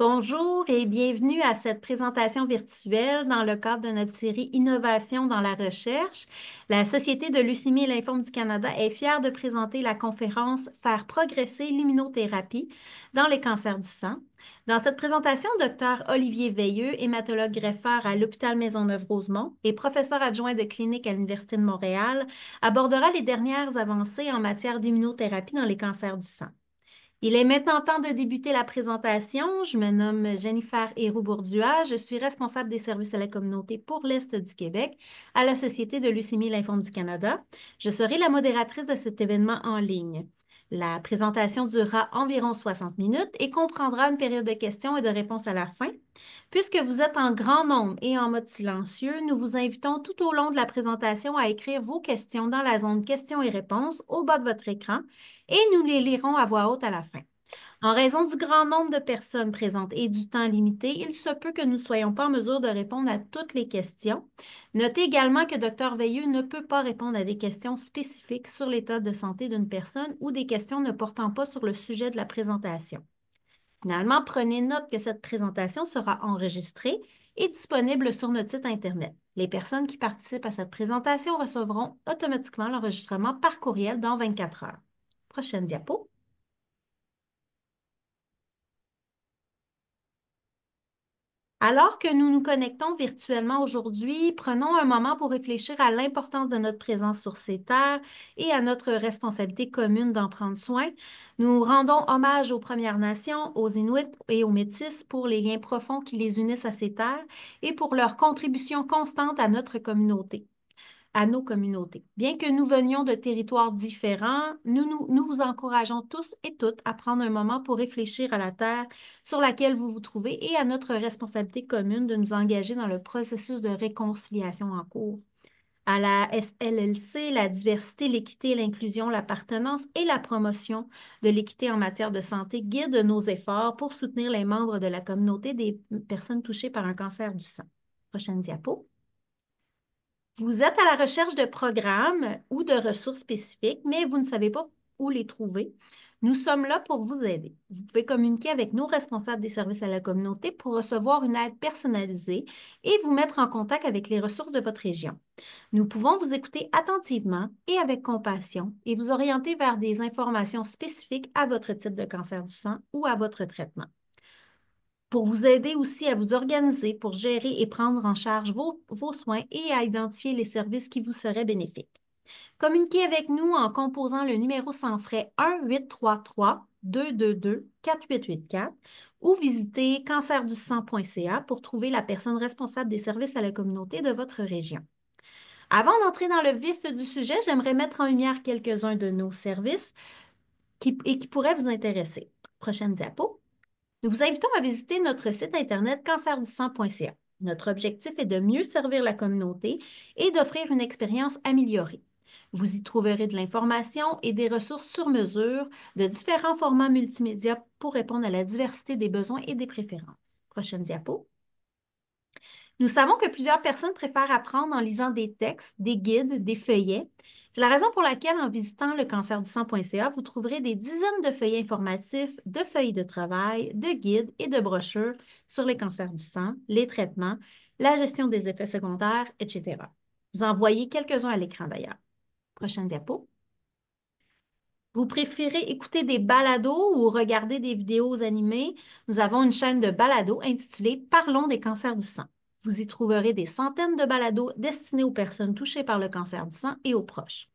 Bonjour et bienvenue à cette présentation virtuelle dans le cadre de notre série Innovation dans la recherche. La Société de leucémie et lymphome du Canada est fière de présenter la conférence Faire progresser l'immunothérapie dans les cancers du sang. Dans cette présentation, Dr Olivier Veilleux, hématologue greffeur à l'hôpital Maisonneuve-Rosemont et professeur adjoint de clinique à l'Université de Montréal, abordera les dernières avancées en matière d'immunothérapie dans les cancers du sang. Il est maintenant temps de débuter la présentation. Je me nomme Jennifer Héroux-Bourdua. Je suis responsable des services à la communauté pour l'Est du Québec à la Société de leucémie et lymphome du Canada. Je serai la modératrice de cet événement en ligne. La présentation durera environ 60 minutes et comprendra une période de questions et de réponses à la fin. Puisque vous êtes en grand nombre et en mode silencieux, nous vous invitons tout au long de la présentation à écrire vos questions dans la zone questions et réponses au bas de votre écran et nous les lirons à voix haute à la fin. En raison du grand nombre de personnes présentes et du temps limité, il se peut que nous ne soyons pas en mesure de répondre à toutes les questions. Notez également que Dr Veilleux ne peut pas répondre à des questions spécifiques sur l'état de santé d'une personne ou des questions ne portant pas sur le sujet de la présentation. Finalement, prenez note que cette présentation sera enregistrée et disponible sur notre site Internet. Les personnes qui participent à cette présentation recevront automatiquement l'enregistrement par courriel dans 24 heures. Prochaine diapo. Alors que nous nous connectons virtuellement aujourd'hui, prenons un moment pour réfléchir à l'importance de notre présence sur ces terres et à notre responsabilité commune d'en prendre soin. Nous rendons hommage aux Premières Nations, aux Inuits et aux Métis pour les liens profonds qui les unissent à ces terres et pour leur contribution constante à notre communauté, à nos communautés. Bien que nous venions de territoires différents, nous vous encourageons tous et toutes à prendre un moment pour réfléchir à la terre sur laquelle vous vous trouvez et à notre responsabilité commune de nous engager dans le processus de réconciliation en cours. À la SLLC, la diversité, l'équité, l'inclusion, l'appartenance et la promotion de l'équité en matière de santé guident nos efforts pour soutenir les membres de la communauté des personnes touchées par un cancer du sang. Prochaine diapo. Vous êtes à la recherche de programmes ou de ressources spécifiques, mais vous ne savez pas où les trouver. Nous sommes là pour vous aider. Vous pouvez communiquer avec nos responsables des services à la communauté pour recevoir une aide personnalisée et vous mettre en contact avec les ressources de votre région. Nous pouvons vous écouter attentivement et avec compassion et vous orienter vers des informations spécifiques à votre type de cancer du sang ou à votre traitement pour vous aider aussi à vous organiser pour gérer et prendre en charge vos soins et à identifier les services qui vous seraient bénéfiques. Communiquez avec nous en composant le numéro sans frais 1-833-222-4884 ou visitez cancerdusang.ca pour trouver la personne responsable des services à la communauté de votre région. Avant d'entrer dans le vif du sujet, j'aimerais mettre en lumière quelques-uns de nos services qui pourraient vous intéresser. Prochaine diapo. Nous vous invitons à visiter notre site Internet cancerdusang.ca. Notre objectif est de mieux servir la communauté et d'offrir une expérience améliorée. Vous y trouverez de l'information et des ressources sur mesure de différents formats multimédia pour répondre à la diversité des besoins et des préférences. Prochaine diapo. Nous savons que plusieurs personnes préfèrent apprendre en lisant des textes, des guides, des feuillets. C'est la raison pour laquelle, en visitant le cancerdusang.ca, vous trouverez des dizaines de feuillets informatifs, de feuilles de travail, de guides et de brochures sur les cancers du sang, les traitements, la gestion des effets secondaires, etc. Vous en voyez quelques-uns à l'écran d'ailleurs. Prochaine diapo. Vous préférez écouter des balados ou regarder des vidéos animées? Nous avons une chaîne de balados intitulée Parlons des cancers du sang. Vous y trouverez des centaines de balados destinés aux personnes touchées par le cancer du sang et aux proches.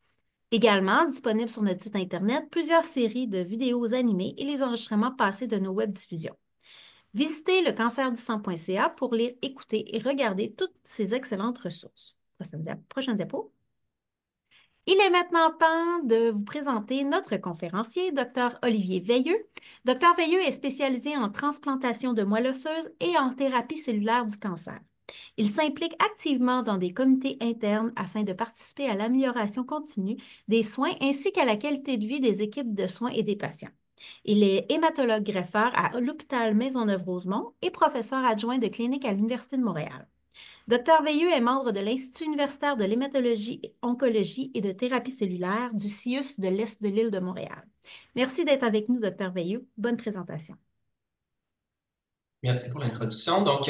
Également, disponibles sur notre site Internet, plusieurs séries de vidéos animées et les enregistrements passés de nos webdiffusions. Visitez le cancerdusang.ca pour lire, écouter et regarder toutes ces excellentes ressources. Prochaine diapo. Il est maintenant temps de vous présenter notre conférencier, Dr Olivier Veilleux. Dr Veilleux est spécialisé en transplantation de moelle osseuse et en thérapie cellulaire du cancer. Il s'implique activement dans des comités internes afin de participer à l'amélioration continue des soins ainsi qu'à la qualité de vie des équipes de soins et des patients. Il est hématologue greffeur à l'hôpital Maisonneuve-Rosemont et professeur adjoint de clinique à l'Université de Montréal. Dr Veilleux est membre de l'Institut universitaire de l'hématologie, oncologie et de thérapie cellulaire du CIUS de l'Est de l'île de Montréal. Merci d'être avec nous, Dr Veilleux. Bonne présentation. Merci pour l'introduction. Donc,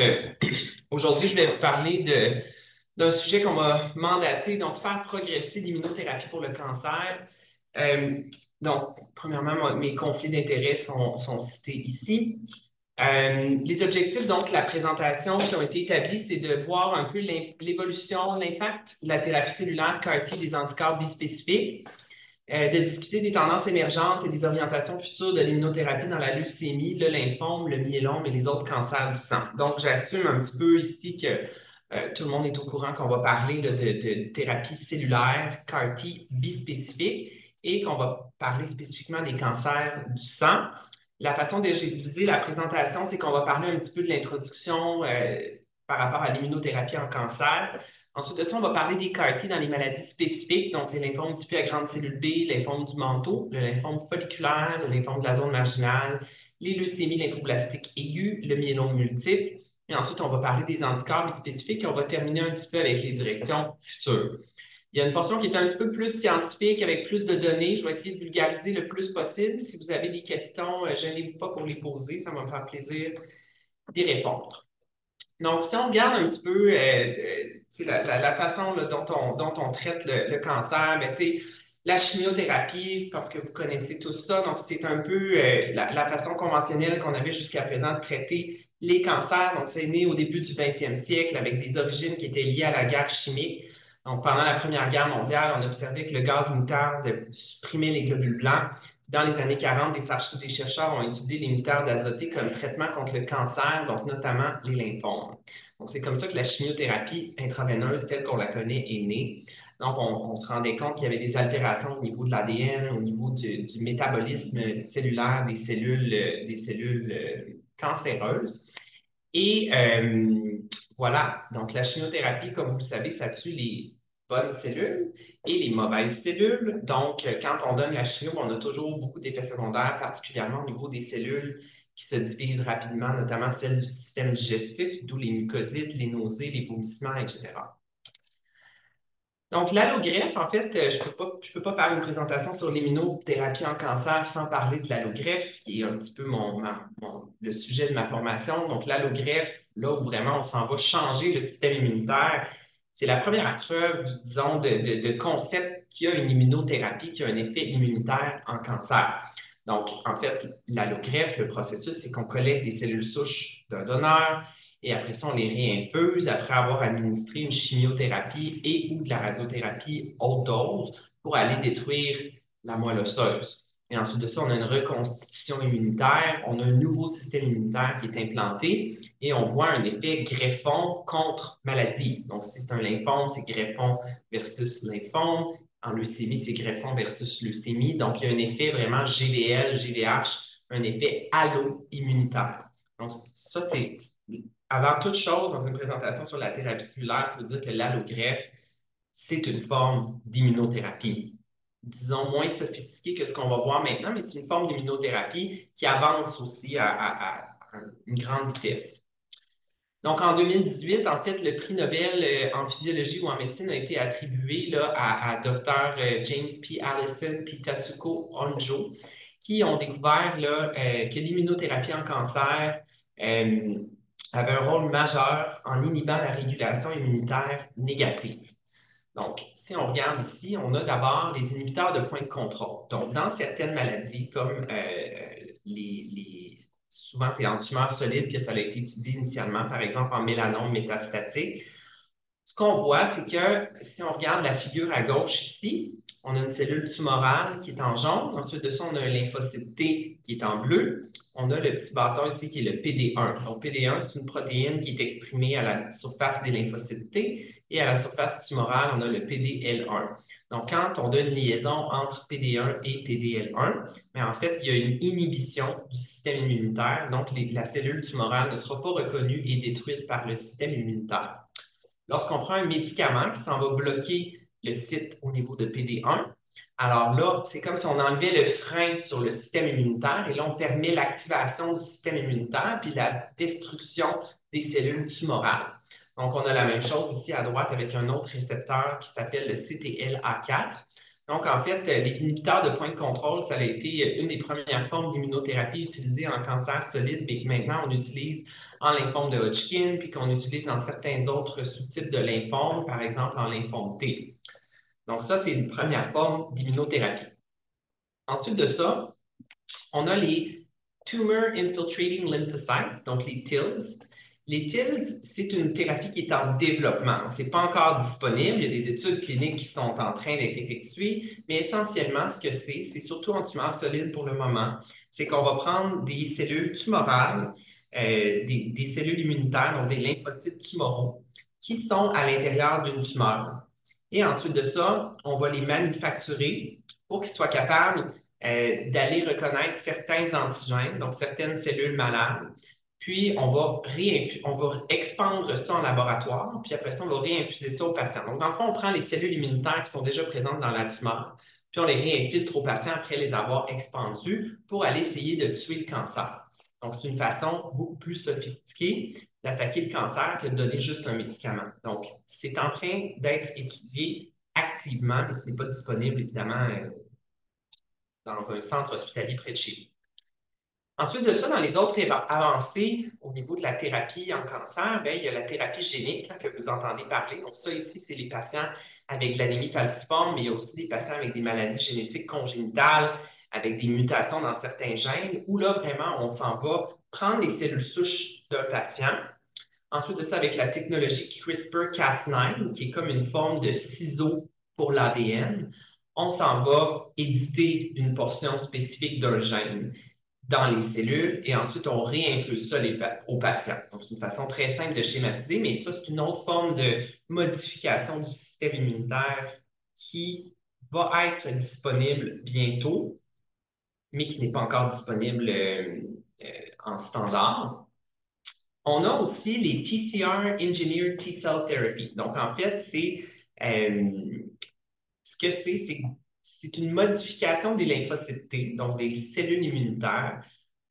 aujourd'hui, je vais vous parler d'un sujet qu'on va mandater, donc faire progresser l'immunothérapie pour le cancer. Euh, donc, premièrement, mes conflits d'intérêts sont cités ici. Les objectifs, donc, la présentation qui ont été établis, c'est de voir un peu l'évolution, l'impact de la thérapie cellulaire CAR-T des anticorps bispécifiques, de discuter des tendances émergentes et des orientations futures de l'immunothérapie dans la leucémie, le lymphome, le myélome et les autres cancers du sang. Donc, j'assume un petit peu ici que tout le monde est au courant qu'on va parler là, de thérapie cellulaire CAR-T bispécifique et qu'on va parler spécifiquement des cancers du sang. La façon dont j'ai divisé la présentation, c'est qu'on va parler un petit peu de l'introduction par rapport à l'immunothérapie en cancer. Ensuite de ça, on va parler des CAR-T dans les maladies spécifiques, donc les lymphomes diffus à grande cellule B, lymphome du manteau, le lymphome folliculaire, le lymphome de la zone marginale, les leucémies lymphoblastiques aiguës, le myélome multiple. Et ensuite, on va parler des anticorps spécifiques et on va terminer un petit peu avec les directions futures. Il y a une portion qui est un petit peu plus scientifique, avec plus de données. Je vais essayer de vulgariser le plus possible. Si vous avez des questions, gênez-vous pas pour les poser. Ça va me faire plaisir d'y répondre. Donc, si on regarde un petit peu la façon là, dont on traite le cancer, ben, la chimiothérapie, parce que vous connaissez tout ça, donc c'est un peu la façon conventionnelle qu'on avait jusqu'à présent de traiter les cancers. Donc, c'est né au début du 20e siècle avec des origines qui étaient liées à la guerre chimique. Donc, pendant la Première Guerre mondiale, on observait que le gaz moutarde supprimait les globules blancs. Dans les années 40, des chercheurs ont étudié les moutardes azotées comme traitement contre le cancer, donc notamment les lymphomes. Donc, c'est comme ça que la chimiothérapie intraveineuse, telle qu'on la connaît, est née. Donc, on se rendait compte qu'il y avait des altérations au niveau de l'ADN, au niveau du métabolisme cellulaire des cellules cancéreuses. Et voilà, donc la chimiothérapie, comme vous le savez, ça tue les bonnes cellules et les mauvaises cellules. Donc, quand on donne la chimio, on a toujours beaucoup d'effets secondaires, particulièrement au niveau des cellules qui se divisent rapidement, notamment celles du système digestif, d'où les mucosites, les nausées, les vomissements, etc. Donc, l'allogreffe, en fait, je peux pas faire une présentation sur l'immunothérapie en cancer sans parler de l'allogreffe, qui est un petit peu le sujet de ma formation. Donc, l'allogreffe, là où vraiment on s'en va changer le système immunitaire, c'est la première preuve, disons, de concept qu'il y a une immunothérapie qui a un effet immunitaire en cancer. Donc, en fait, l'allogreffe, le processus, c'est qu'on collecte des cellules souches d'un donneur, et après ça, on les réinfuse après avoir administré une chimiothérapie et ou de la radiothérapie haute dose pour aller détruire la moelle osseuse. Et ensuite de ça, on a une reconstitution immunitaire, on a un nouveau système immunitaire qui est implanté et on voit un effet greffon contre maladie. Donc, si c'est un lymphome, c'est greffon versus lymphome. En leucémie, c'est greffon versus leucémie. Donc, il y a un effet vraiment GVL, GVH, un effet allo-immunitaire. Donc, ça, c'est avant toute chose, dans une présentation sur la thérapie cellulaire, il faut dire que l'allogreffe, c'est une forme d'immunothérapie. Disons moins sophistiquée que ce qu'on va voir maintenant, mais c'est une forme d'immunothérapie qui avance aussi à une grande vitesse. Donc, en 2018, en fait, le prix Nobel en physiologie ou en médecine a été attribué là, à Dr. James P. Allison et Tasuko Honjo, qui ont découvert là, que l'immunothérapie en cancer avait un rôle majeur en inhibant la régulation immunitaire négative. Donc, si on regarde ici, on a d'abord les inhibiteurs de point de contrôle. Donc, dans certaines maladies, comme souvent c'est en tumeur solide que ça a été étudié initialement, par exemple en mélanome métastatique, ce qu'on voit, c'est que si on regarde la figure à gauche ici, on a une cellule tumorale qui est en jaune. Ensuite de ça, on a un lymphocyte T qui est en bleu. On a le petit bâton ici qui est le PD1. Donc, PD1, c'est une protéine qui est exprimée à la surface des lymphocytes T et à la surface tumorale, on a le PDL1. Donc, quand on a une liaison entre PD1 et PDL1, mais en fait, il y a une inhibition du système immunitaire. Donc, la cellule tumorale ne sera pas reconnue et détruite par le système immunitaire. Lorsqu'on prend un médicament qui s'en va bloquer le site au niveau de PD1, alors là, c'est comme si on enlevait le frein sur le système immunitaire et là, on permet l'activation du système immunitaire puis la destruction des cellules tumorales. Donc, on a la même chose ici à droite avec un autre récepteur qui s'appelle le CTLA4. Donc, en fait, les inhibiteurs de point de contrôle, ça a été une des premières formes d'immunothérapie utilisées en cancer solide, mais que maintenant on utilise en lymphome de Hodgkin, puis qu'on utilise dans certains autres sous-types de lymphome, par exemple en lymphome T. Donc, ça, c'est une première forme d'immunothérapie. Ensuite de ça, on a les Tumor Infiltrating Lymphocytes, donc les TILs. Les TILs, c'est une thérapie qui est en développement. Donc, ce n'est pas encore disponible. Il y a des études cliniques qui sont en train d'être effectuées, mais essentiellement, ce que c'est surtout en tumeur solide pour le moment, c'est qu'on va prendre des cellules tumorales, des cellules immunitaires, donc des lymphocytes tumoraux, qui sont à l'intérieur d'une tumeur. Et ensuite de ça, on va les manufacturer pour qu'ils soient capables d'aller reconnaître certains antigènes, donc certaines cellules malades. Puis, on va expandre ça en laboratoire, puis après ça, on va réinfuser ça au patient. Donc, dans le fond, on prend les cellules immunitaires qui sont déjà présentes dans la tumeur, puis on les réinfiltre au patient après les avoir expandues pour aller essayer de tuer le cancer. Donc, c'est une façon beaucoup plus sophistiquée d'attaquer le cancer que de donner juste un médicament. Donc, c'est en train d'être étudié activement, mais ce n'est pas disponible, évidemment, dans un centre hospitalier près de chez vous. Ensuite de ça, dans les autres avancées au niveau de la thérapie en cancer, bien, il y a la thérapie génique que vous entendez parler. Donc ça ici, c'est les patients avec de l'anémie falciforme, mais il y a aussi des patients avec des maladies génétiques congénitales, avec des mutations dans certains gènes, où là, vraiment, on s'en va prendre les cellules souches d'un patient. Ensuite de ça, avec la technologie CRISPR-Cas9, qui est comme une forme de ciseau pour l'ADN, on s'en va éditer une portion spécifique d'un gène dans les cellules et ensuite on réinfuse ça aux patients. Donc, c'est une façon très simple de schématiser, mais ça, c'est une autre forme de modification du système immunitaire qui va être disponible bientôt, mais qui n'est pas encore disponible en standard. On a aussi les TCR Engineered T-Cell Therapy. Donc, en fait, ce que c'est une modification des lymphocytes T, donc des cellules immunitaires,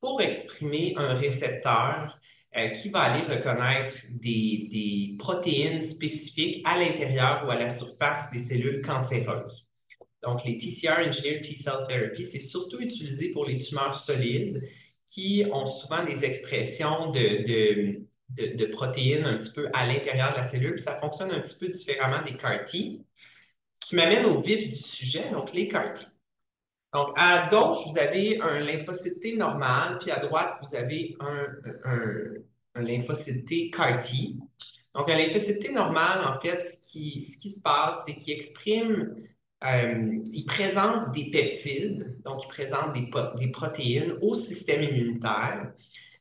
pour exprimer un récepteur qui va aller reconnaître des protéines spécifiques à l'intérieur ou à la surface des cellules cancéreuses. Donc, les TCR Engineered T-Cell Therapy, c'est surtout utilisé pour les tumeurs solides qui ont souvent des expressions de protéines un petit peu à l'intérieur de la cellule. Puis ça fonctionne un petit peu différemment des CAR-T, qui m'amène au vif du sujet, donc les CAR-T. Donc, à gauche, vous avez un lymphocyte T normal, puis à droite, vous avez un lymphocyte T CAR-T. Donc, un lymphocyte T normal, en fait, ce qui se passe, c'est qu'il exprime, il présente des peptides, donc il présente des protéines au système immunitaire.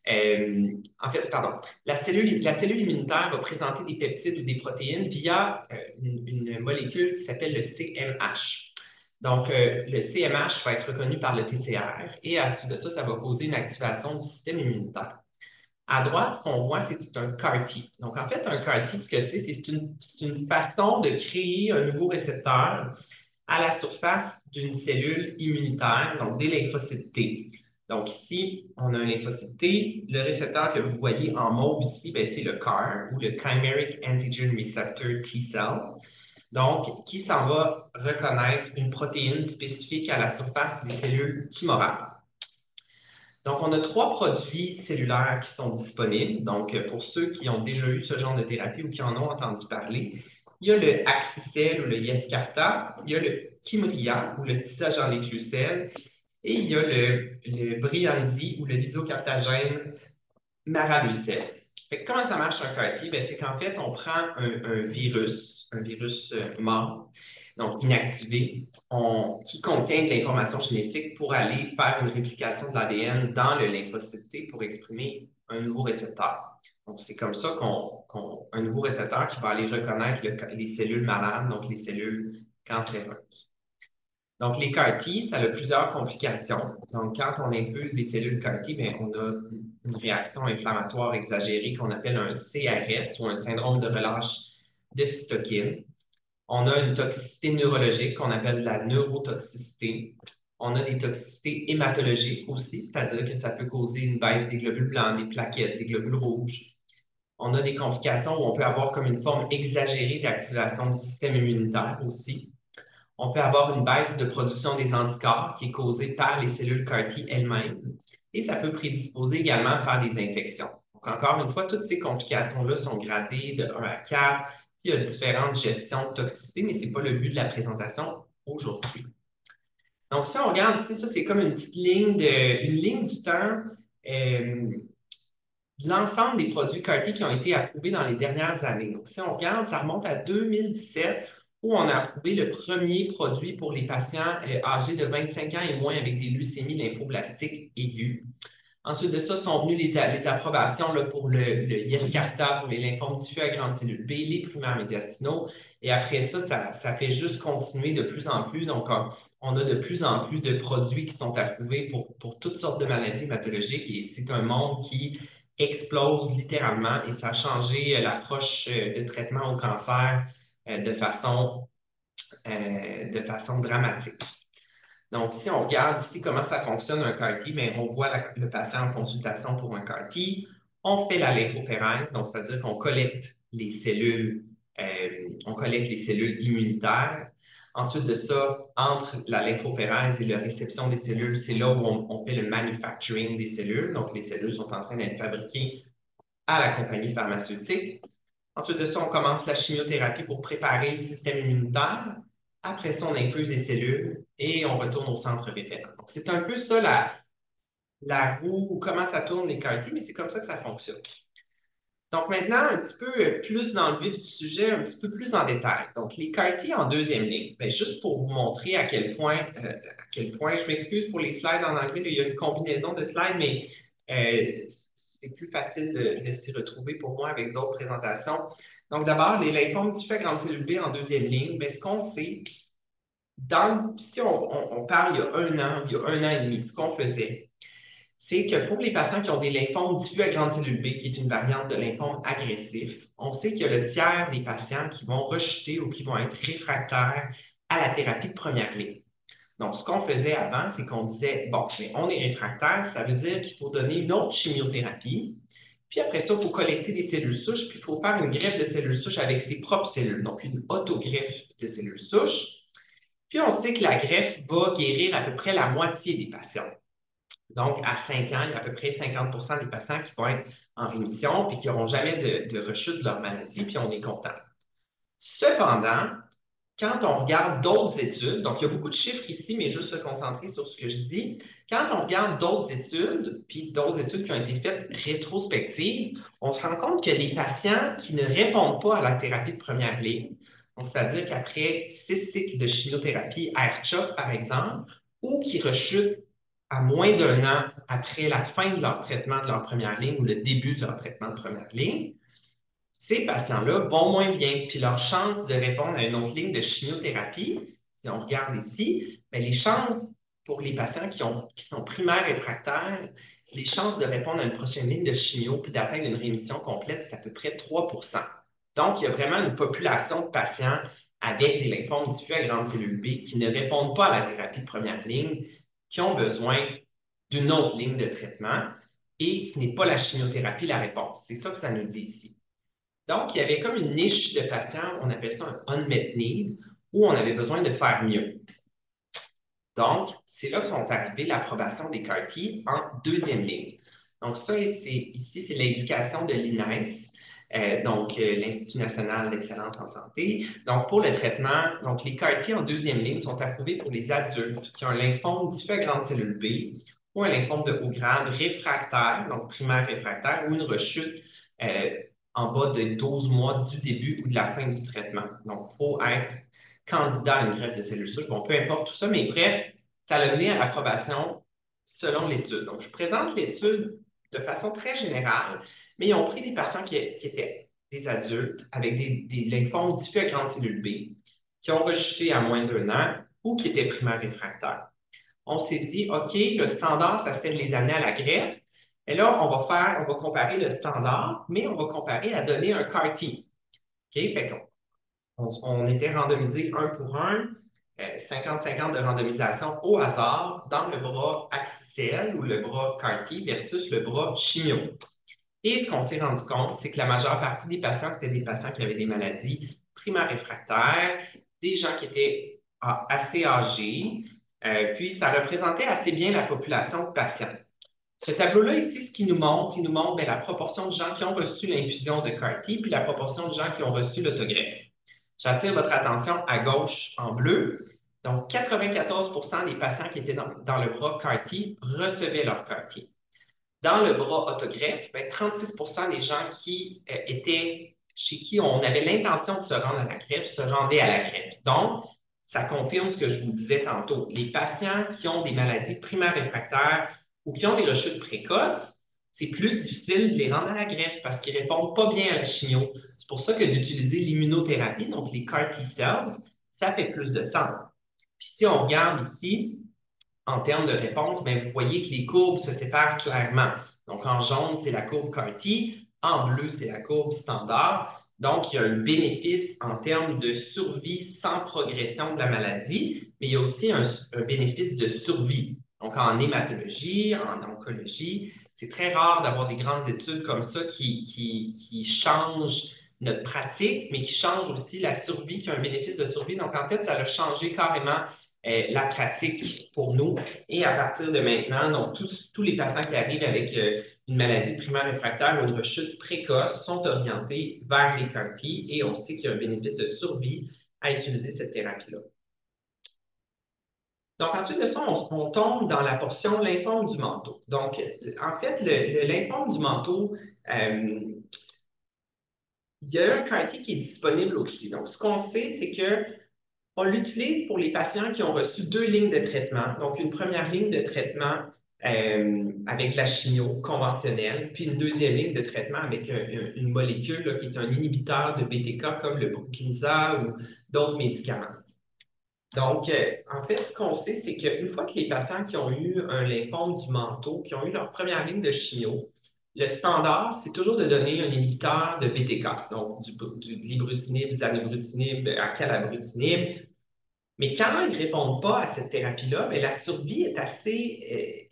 En fait, pardon, la cellule immunitaire va présenter des peptides ou des protéines via une molécule qui s'appelle le CMH. Donc, le CMH va être reconnu par le TCR et à la suite de ça, ça va causer une activation du système immunitaire. À droite, ce qu'on voit, c'est que c'est un CAR-T. Donc, en fait, un CAR-T, ce que c'est une façon de créer un nouveau récepteur à la surface d'une cellule immunitaire, donc des lymphocytes T. Donc ici, on a un lymphocyte T. Le récepteur que vous voyez en mauve ici, ben, c'est le CAR, ou le Chimeric Antigen Receptor T-cell, donc qui s'en va reconnaître une protéine spécifique à la surface des cellules tumorales. Donc, on a trois produits cellulaires qui sont disponibles. Donc, pour ceux qui ont déjà eu ce genre de thérapie ou qui en ont entendu parler, il y a le Axicel ou le Yescarta, il y a le Kymriah ou le Tisagenlecleucel et il y a le Breyanzi ou le Lisocartagène Maralucel. Comment ça marche un CAR-T? C'est qu'en fait, on prend un virus mort, donc inactivé, qui contient de l'information génétique pour aller faire une réplication de l'ADN dans le lymphocyte T pour exprimer un nouveau récepteur. Donc, c'est comme ça un nouveau récepteur qui va aller reconnaître les cellules malades, donc les cellules cancéreuses. Donc, les CAR-T, ça a plusieurs complications. Donc, quand on infuse les cellules CAR-T, bien, on a une réaction inflammatoire exagérée qu'on appelle un CRS ou un syndrome de relâche de cytokine. On a une toxicité neurologique qu'on appelle la neurotoxicité. On a des toxicités hématologiques aussi, c'est-à-dire que ça peut causer une baisse des globules blancs, des plaquettes, des globules rouges. On a des complications où on peut avoir comme une forme exagérée d'activation du système immunitaire aussi. On peut avoir une baisse de production des anticorps qui est causée par les cellules CAR-T elles-mêmes. Et ça peut prédisposer également à faire des infections. Donc, encore une fois, toutes ces complications-là sont gradées de 1 à 4. Il y a différentes gestions de toxicité, mais ce n'est pas le but de la présentation aujourd'hui. Donc, si on regarde ici, ça, c'est comme une petite une ligne du temps de l'ensemble des produits CAR-T qui ont été approuvés dans les dernières années. Donc, si on regarde, ça remonte à 2017 où on a approuvé le premier produit pour les patients âgés de 25 ans et moins avec des leucémies lymphoblastiques aiguës. Ensuite de ça, sont venues les approbations là, pour le Yescarta, pour les lymphomes diffus à grande cellule B, les primaires médiastinaux. Et après ça, ça fait juste continuer de plus en plus. Donc, on a de plus en plus de produits qui sont approuvés pour toutes sortes de maladies pathologiques. Et c'est un monde qui explose littéralement et ça a changé l'approche de traitement au cancer de façon dramatique. Donc, si on regarde ici comment ça fonctionne un CAR-T, bien, on voit le patient en consultation pour un CAR-T. On fait la lymphophérèse, donc c'est-à-dire qu'on collecte les cellules immunitaires. Ensuite de ça, entre la lymphophérèse et la réception des cellules, c'est là où on fait le manufacturing des cellules. Donc, les cellules sont en train d'être fabriquées à la compagnie pharmaceutique. Ensuite de ça, on commence la chimiothérapie pour préparer le système immunitaire. Après ça, on infuse les cellules et on retourne au centre référent. Donc, c'est un peu ça la roue, ou comment ça tourne les CAR-T, mais c'est comme ça que ça fonctionne. Donc, maintenant, un petit peu plus dans le vif du sujet, un petit peu plus en détail. Donc, les CAR-T en deuxième ligne, bien, juste pour vous montrer à quel point, je m'excuse pour les slides en anglais, il y a une combinaison de slides, mais c'est plus facile de s'y retrouver pour moi avec d'autres présentations. Donc, d'abord, les lymphomes diffus à grande cellule B en deuxième ligne, bien, ce qu'on sait, si on parle il y a un an et demi, ce qu'on faisait, c'est que pour les patients qui ont des lymphomes diffus à grande cellule B, qui est une variante de lymphome agressif, on sait qu'il y a le tiers des patients qui vont rejeter ou qui vont être réfractaires à la thérapie de première ligne. Donc, ce qu'on faisait avant, c'est qu'on disait, bon, mais on est réfractaire, ça veut dire qu'il faut donner une autre chimiothérapie. Puis après ça, il faut collecter des cellules souches, puis il faut faire une greffe de cellules souches avec ses propres cellules, donc une autogreffe de cellules souches. Puis on sait que la greffe va guérir à peu près la moitié des patients. Donc, à 5 ans, il y a à peu près 50 des patients qui vont être en rémission puis qui n'auront jamais de rechute de leur maladie, puis on est content. Cependant, quand on regarde d'autres études, donc il y a beaucoup de chiffres ici, mais juste se concentrer sur ce que je dis. Quand on regarde d'autres études, puis d'autres études qui ont été faites rétrospectives, on se rend compte que les patients qui ne répondent pas à la thérapie de première ligne, donc c'est-à-dire qu'après 6 cycles de chimiothérapie R-CHOP, par exemple, ou qui rechutent à moins d'un an après la fin de leur traitement de leur première ligne ou le début de leur traitement de première ligne, ces patients-là vont moins bien. Puis leur chance de répondre à une autre ligne de chimiothérapie, si on regarde ici, bien, les chances pour les patients qui sont primaires réfractaires, les chances de répondre à une prochaine ligne de chimio puis d'atteindre une rémission complète, c'est à peu près 3 Donc, il y a vraiment une population de patients avec des lymphomes diffus à grande cellule B qui ne répondent pas à la thérapie de première ligne, qui ont besoin d'une autre ligne de traitement. Et ce n'est pas la chimiothérapie la réponse. C'est ça que ça nous dit ici. Donc, il y avait comme une niche de patients, on appelle ça un unmet need, où on avait besoin de faire mieux. Donc, c'est là que sont arrivées l'approbation des CAR-T en deuxième ligne. Donc, ça, ici, c'est l'indication de l'INES, l'Institut national d'excellence en santé. Donc, pour le traitement, donc les CAR-T en deuxième ligne sont approuvés pour les adultes qui ont un lymphome diffus à grande cellule B ou un lymphome de haut grade réfractaire, donc primaire réfractaire, ou une rechute en bas de 12 mois du début ou de la fin du traitement. Donc, il faut être candidat à une greffe de cellules souches. Bon, peu importe tout ça, mais bref, ça l'a mené à l'approbation selon l'étude. Donc, je présente l'étude de façon très générale, mais ils ont pris des patients qui étaient des adultes avec des lymphomes diffus à grande cellule B, qui ont rejeté à moins d'un an ou qui étaient primaires réfractaires. On s'est dit, OK, le standard, ça serait de les amener à la greffe. Et là, on va comparer le standard, mais on va comparer à donner un CAR-T. OK? Fait on était randomisé un pour un, 50-50 de randomisation au hasard dans le bras axiciel ou le bras CAR-T versus le bras chimio. Et ce qu'on s'est rendu compte, c'est que la majeure partie des patients, c'était des patients qui avaient des maladies primaires réfractaires, des gens qui étaient assez âgés, puis ça représentait assez bien la population de patients. Ce tableau-là ici, ce qu'il nous montre, il nous montre bien, la proportion de gens qui ont reçu l'infusion de CAR-T, puis la proportion de gens qui ont reçu l'autogreffe. J'attire votre attention à gauche en bleu. Donc, 94% des patients qui étaient dans le bras CAR-T recevaient leur CAR-T. Dans le bras autogreffe, ben, 36% des gens qui étaient chez qui on avait l'intention de se rendre à la greffe se rendaient à la greffe. Donc, ça confirme ce que je vous disais tantôt. Les patients qui ont des maladies primaires réfractaires ou qui ont des rechutes précoces, c'est plus difficile de les rendre à la greffe parce qu'ils ne répondent pas bien à la chimio. C'est pour ça que d'utiliser l'immunothérapie, donc les CAR T-cells, ça fait plus de sens. Puis si on regarde ici, en termes de réponse, bien, vous voyez que les courbes se séparent clairement. Donc, en jaune, c'est la courbe CAR-T. En bleu, c'est la courbe standard. Donc, il y a un bénéfice en termes de survie sans progression de la maladie, mais il y a aussi un bénéfice de survie. Donc, en hématologie, en oncologie, c'est très rare d'avoir des grandes études comme ça qui changent notre pratique, mais qui changent aussi la survie, qui a un bénéfice de survie. Donc, en fait, ça a changé carrément la pratique pour nous. Et à partir de maintenant, donc tous les patients qui arrivent avec une maladie primaire réfractaire ou une rechute précoce sont orientés vers les CAR-T et on sait qu'il y a un bénéfice de survie à utiliser cette thérapie-là. Donc, ensuite de ça, on tombe dans la portion lymphome du manteau. Donc, en fait, le lymphome du manteau, il y a un CAR-T qui est disponible aussi. Donc, ce qu'on sait, c'est que on l'utilise pour les patients qui ont reçu 2 lignes de traitement. Donc, une première ligne de traitement avec la chimio conventionnelle, puis une deuxième ligne de traitement avec une molécule là, qui est un inhibiteur de BTK comme le Brukinsa ou d'autres médicaments. Donc, en fait, ce qu'on sait, c'est qu'une fois que les patients qui ont eu un lymphome du manteau, qui ont eu leur première ligne de chimio, le standard, c'est toujours de donner un inhibiteur de BTK, donc de l'ibrutinib, zanubrutinib, acalabrutinib. Mais quand ils ne répondent pas à cette thérapie-là, bien, la survie est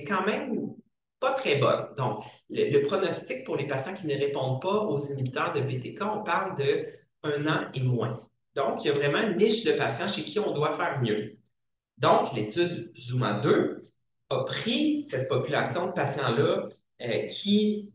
quand même pas très bonne. Donc, le pronostic pour les patients qui ne répondent pas aux inhibiteurs de BTK, on parle de 1 an et moins. Donc, il y a vraiment une niche de patients chez qui on doit faire mieux. Donc, l'étude Zuma 2 a pris cette population de patients-là qui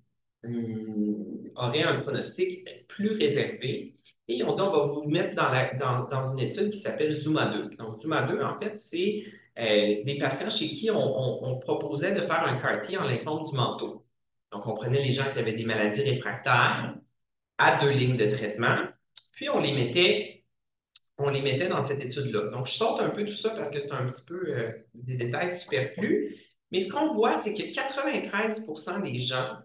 auraient un pronostic plus réservé et ils ont dit on va vous mettre dans une étude qui s'appelle Zuma 2. Donc, Zuma 2, en fait, c'est des patients chez qui on proposait de faire un CAR-T en lymphome du manteau. Donc, on prenait les gens qui avaient des maladies réfractaires à 2 lignes de traitement, puis on les mettait dans cette étude-là. Donc, je saute un peu tout ça parce que c'est un petit peu des détails superflus. Mais ce qu'on voit, c'est que 93% des gens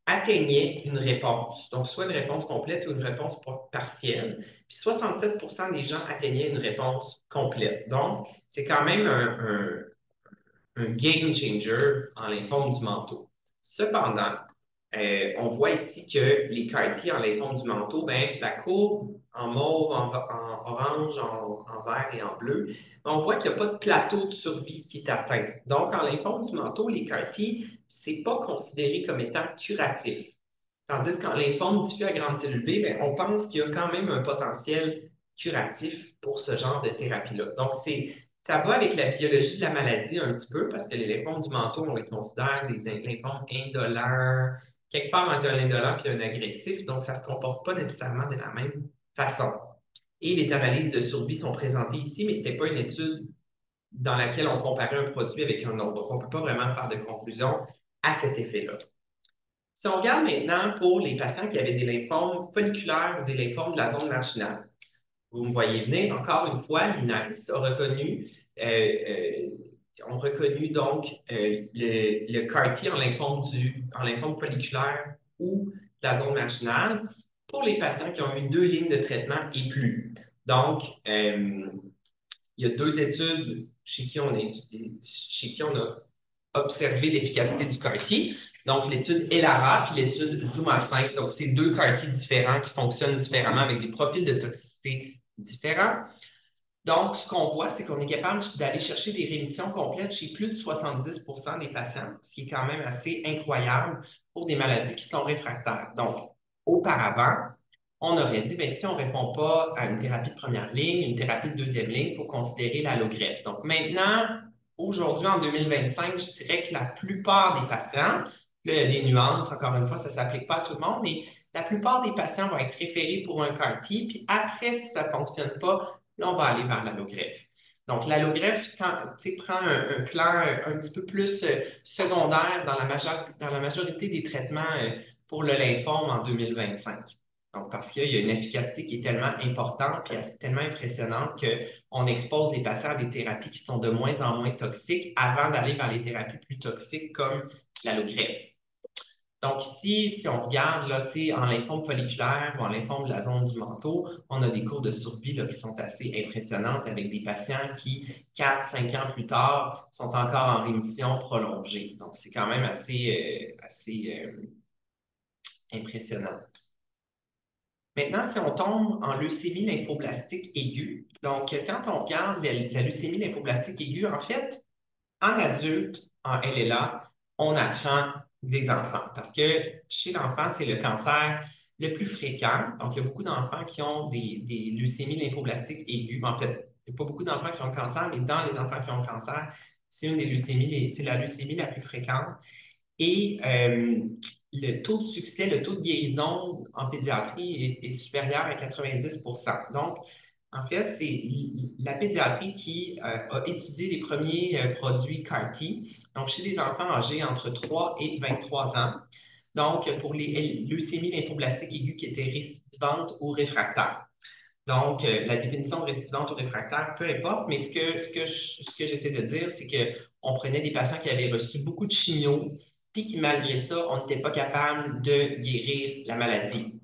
atteignaient une réponse. Donc, soit une réponse complète ou une réponse partielle. Puis 67% des gens atteignaient une réponse complète. Donc, c'est quand même un game changer en lymphome du manteau. Cependant, on voit ici que les CAR-T en lymphome du manteau, ben, la courbe en mauve, en orange, en vert et en bleu, on voit qu'il n'y a pas de plateau de survie qui est atteint. Donc, en lymphome du manteau, les CAR-T, ce n'est pas considéré comme étant curatif. Tandis qu'en lymphome diffus à grande cellule B, ben, on pense qu'il y a quand même un potentiel curatif pour ce genre de thérapie-là. Donc, ça va avec la biologie de la maladie un petit peu, parce que les lymphomes du manteau, on les considère des lymphomes indolents, quelque part entre un indolent et un agressif, donc ça ne se comporte pas nécessairement de la même façon. Et les analyses de survie sont présentées ici, mais ce n'était pas une étude dans laquelle on comparait un produit avec un autre. Donc, on ne peut pas vraiment faire de conclusion à cet effet-là. Si on regarde maintenant pour les patients qui avaient des lymphomes folliculaires ou des lymphomes de la zone marginale, vous me voyez venir, encore une fois, l'INAIS euh, euh, ont reconnu donc le CAR-T en lymphome folliculaire ou de la zone marginale pour les patients qui ont eu 2 lignes de traitement et plus. Donc, il y a 2 études chez qui on a observé l'efficacité du CAR-T. Donc, l'étude ELARA puis l'étude Zuma 5. Donc, c'est 2 CAR-T différents qui fonctionnent différemment avec des profils de toxicité différents. Donc, ce qu'on voit, c'est qu'on est capable d'aller chercher des rémissions complètes chez plus de 70% des patients, ce qui est quand même assez incroyable pour des maladies qui sont réfractaires. Donc, auparavant, on aurait dit, ben, si on ne répond pas à une thérapie de première ligne, une thérapie de deuxième ligne, il faut considérer l'allogreffe. Donc maintenant, aujourd'hui, en 2025, je dirais que la plupart des patients, là, il y a des nuances, encore une fois, ça ne s'applique pas à tout le monde, mais la plupart des patients vont être référés pour un CAR-T, puis après, si ça ne fonctionne pas, là, on va aller vers l'allogreffe. Donc, l'allogreffe prend un plan un petit peu plus secondaire dans la majorité des traitements pour le lymphome en 2025. Donc, parce qu'il y a une efficacité qui est tellement importante et tellement impressionnante qu'on expose les patients à des thérapies qui sont de moins en moins toxiques avant d'aller vers les thérapies plus toxiques comme l'allogreffe. Donc ici, si on regarde là, en lymphome folliculaire ou en lymphome de la zone du manteau, on a des courbes de survie là, qui sont assez impressionnantes avec des patients qui, 4, 5 ans plus tard, sont encore en rémission prolongée. Donc c'est quand même assez impressionnant. Maintenant, si on tombe en leucémie lymphoblastique aiguë, donc quand on regarde la leucémie lymphoblastique aiguë, en fait, en adulte, en LLA, on apprend des enfants parce que chez l'enfant, c'est le cancer le plus fréquent. Donc, il y a beaucoup d'enfants qui ont des leucémies lymphoblastiques aiguës. En fait, il n'y a pas beaucoup d'enfants qui ont le cancer, mais dans les enfants qui ont le cancer, c'est une des leucémies, c'est la leucémie la plus fréquente. Et le taux de succès, le taux de guérison en pédiatrie est supérieur à 90%. Donc, en fait, c'est la pédiatrie qui a étudié les premiers produits CAR-T, donc chez des enfants âgés entre 3 et 23 ans. Donc, pour les leucémies lymphoblastiques aiguës qui étaient récidivantes ou réfractaires. Donc, la définition de récidivante ou réfractaire, peu importe, mais ce que j'essaie de dire, c'est qu'on prenait des patients qui avaient reçu beaucoup de chimio, puis qui, malgré ça, on n'était pas capable de guérir la maladie.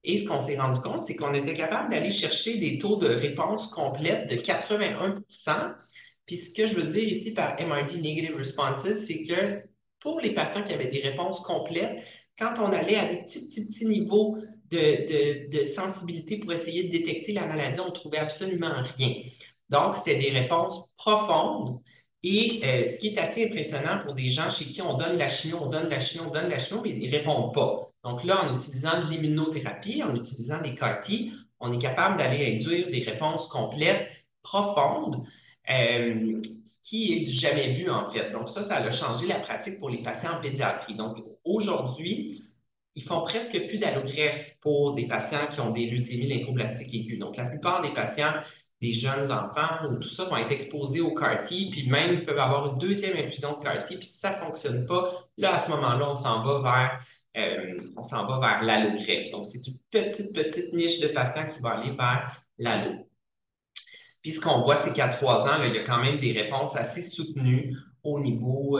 Et ce qu'on s'est rendu compte, c'est qu'on était capable d'aller chercher des taux de réponse complète de 81%. Puis ce que je veux dire ici par MRD Negative Responses, c'est que pour les patients qui avaient des réponses complètes, quand on allait à des petits niveaux de sensibilité pour essayer de détecter la maladie, on ne trouvait absolument rien. Donc, c'était des réponses profondes. Et ce qui est assez impressionnant pour des gens chez qui on donne la chimio, on donne la chimio, on donne la chimio, mais ils ne répondent pas. Donc là, en utilisant de l'immunothérapie, en utilisant des CAR-T, on est capable d'aller induire des réponses complètes, profondes, ce qui est du jamais vu en fait. Donc ça a changé la pratique pour les patients en pédiatrie. Donc aujourd'hui, ils font presque plus d'allogreffe pour des patients qui ont des leucémies lymphoblastiques aiguës. Donc, la plupart des patients, des jeunes enfants ou tout ça, vont être exposés au CAR-T, puis même ils peuvent avoir une deuxième infusion de CAR-T, puis si ça ne fonctionne pas, là, à ce moment-là, on s'en va vers l'allogreffe. Donc, c'est une petite niche de patients qui va aller vers l'allo. Puis, ce qu'on voit, c'est qu'à 3 ans, là, il y a quand même des réponses assez soutenues au niveau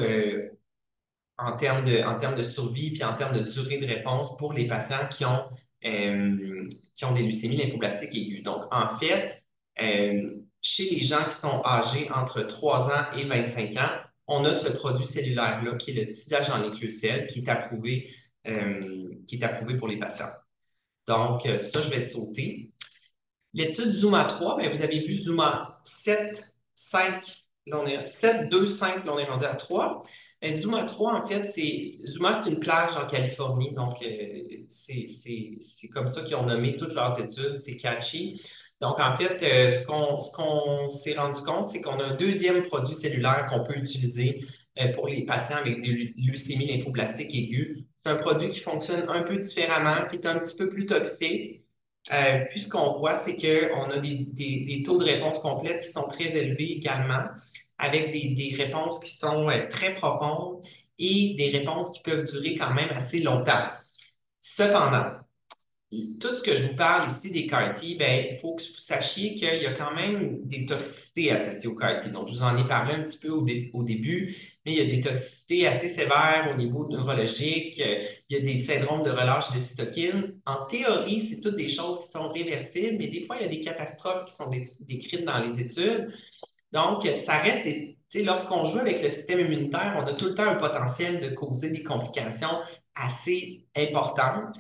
en termes de survie puis en termes de durée de réponse pour les patients qui ont des leucémies lymphoblastiques aiguës. Donc, en fait, chez les gens qui sont âgés entre 3 ans et 25 ans, on a ce produit cellulaire-là qui est le tisage en nucléocell qui est approuvé pour les patients. Donc, ça, je vais sauter. L'étude Zuma 3, bien, vous avez vu Zuma 7, 5, là on est à 7, 2, 5, là on est rendu à 3. Mais Zuma 3, en fait, Zuma, c'est une plage en Californie, donc c'est comme ça qu'ils ont nommé toutes leurs études, c'est catchy. Donc, en fait, ce qu'on s'est rendu compte, c'est qu'on a un deuxième produit cellulaire qu'on peut utiliser pour les patients avec des leucémies lymphoblastiques aiguës. C'est un produit qui fonctionne un peu différemment, qui est un petit peu plus toxique. Puis ce qu'on voit, c'est qu'on a des taux de réponse complète qui sont très élevés également, avec des réponses qui sont très profondes et des réponses qui peuvent durer quand même assez longtemps. Cependant, tout ce que je vous parle ici des CAR-T, ben, il faut que vous sachiez qu'il y a quand même des toxicités associées aux CAR-T. Donc, je vous en ai parlé un petit peu au début, mais il y a des toxicités assez sévères au niveau neurologique. Il y a des syndromes de relâche de cytokines. En théorie, c'est toutes des choses qui sont réversibles, mais des fois, il y a des catastrophes qui sont décrites dans les études. Donc, ça reste tu sais, lorsqu'on joue avec le système immunitaire, on a tout le temps un potentiel de causer des complications assez importantes.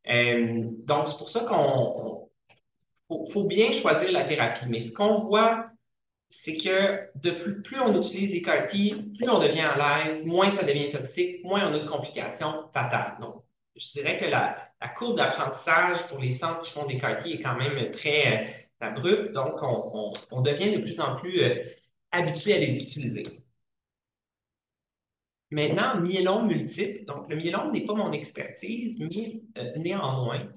Donc, c'est pour ça faut bien choisir la thérapie. Mais ce qu'on voit, c'est que plus on utilise les CAR-T, plus on devient à l'aise, moins ça devient toxique, moins on a de complications fatales. Donc, je dirais que la courbe d'apprentissage pour les centres qui font des CAR-T est quand même très abrupte, donc on devient de plus en plus habitué à les utiliser. Maintenant, myélome multiple. Donc, le myélome n'est pas mon expertise, mais néanmoins,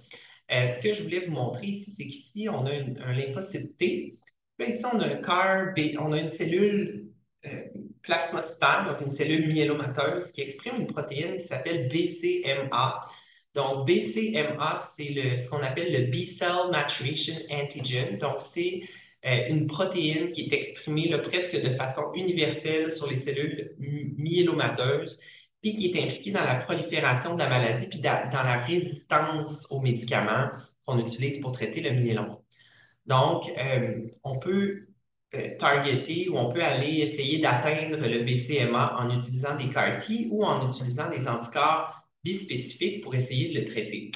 ce que je voulais vous montrer ici, c'est qu'ici, on a un lymphocyte T. Là, ici, on a un CAR, on a une cellule euh, plasmacytaire, donc une cellule myélomateuse, qui exprime une protéine qui s'appelle BCMA. Donc, BCMA, c'est ce qu'on appelle le B-cell maturation antigen. Donc, c'est une protéine qui est exprimée là, presque de façon universelle sur les cellules myélomateuses, puis qui est impliquée dans la prolifération de la maladie, puis dans la résistance aux médicaments qu'on utilise pour traiter le myélome. Donc, on peut targeter ou on peut aller essayer d'atteindre le BCMA en utilisant des CAR-T ou en utilisant des anticorps bispécifiques pour essayer de le traiter.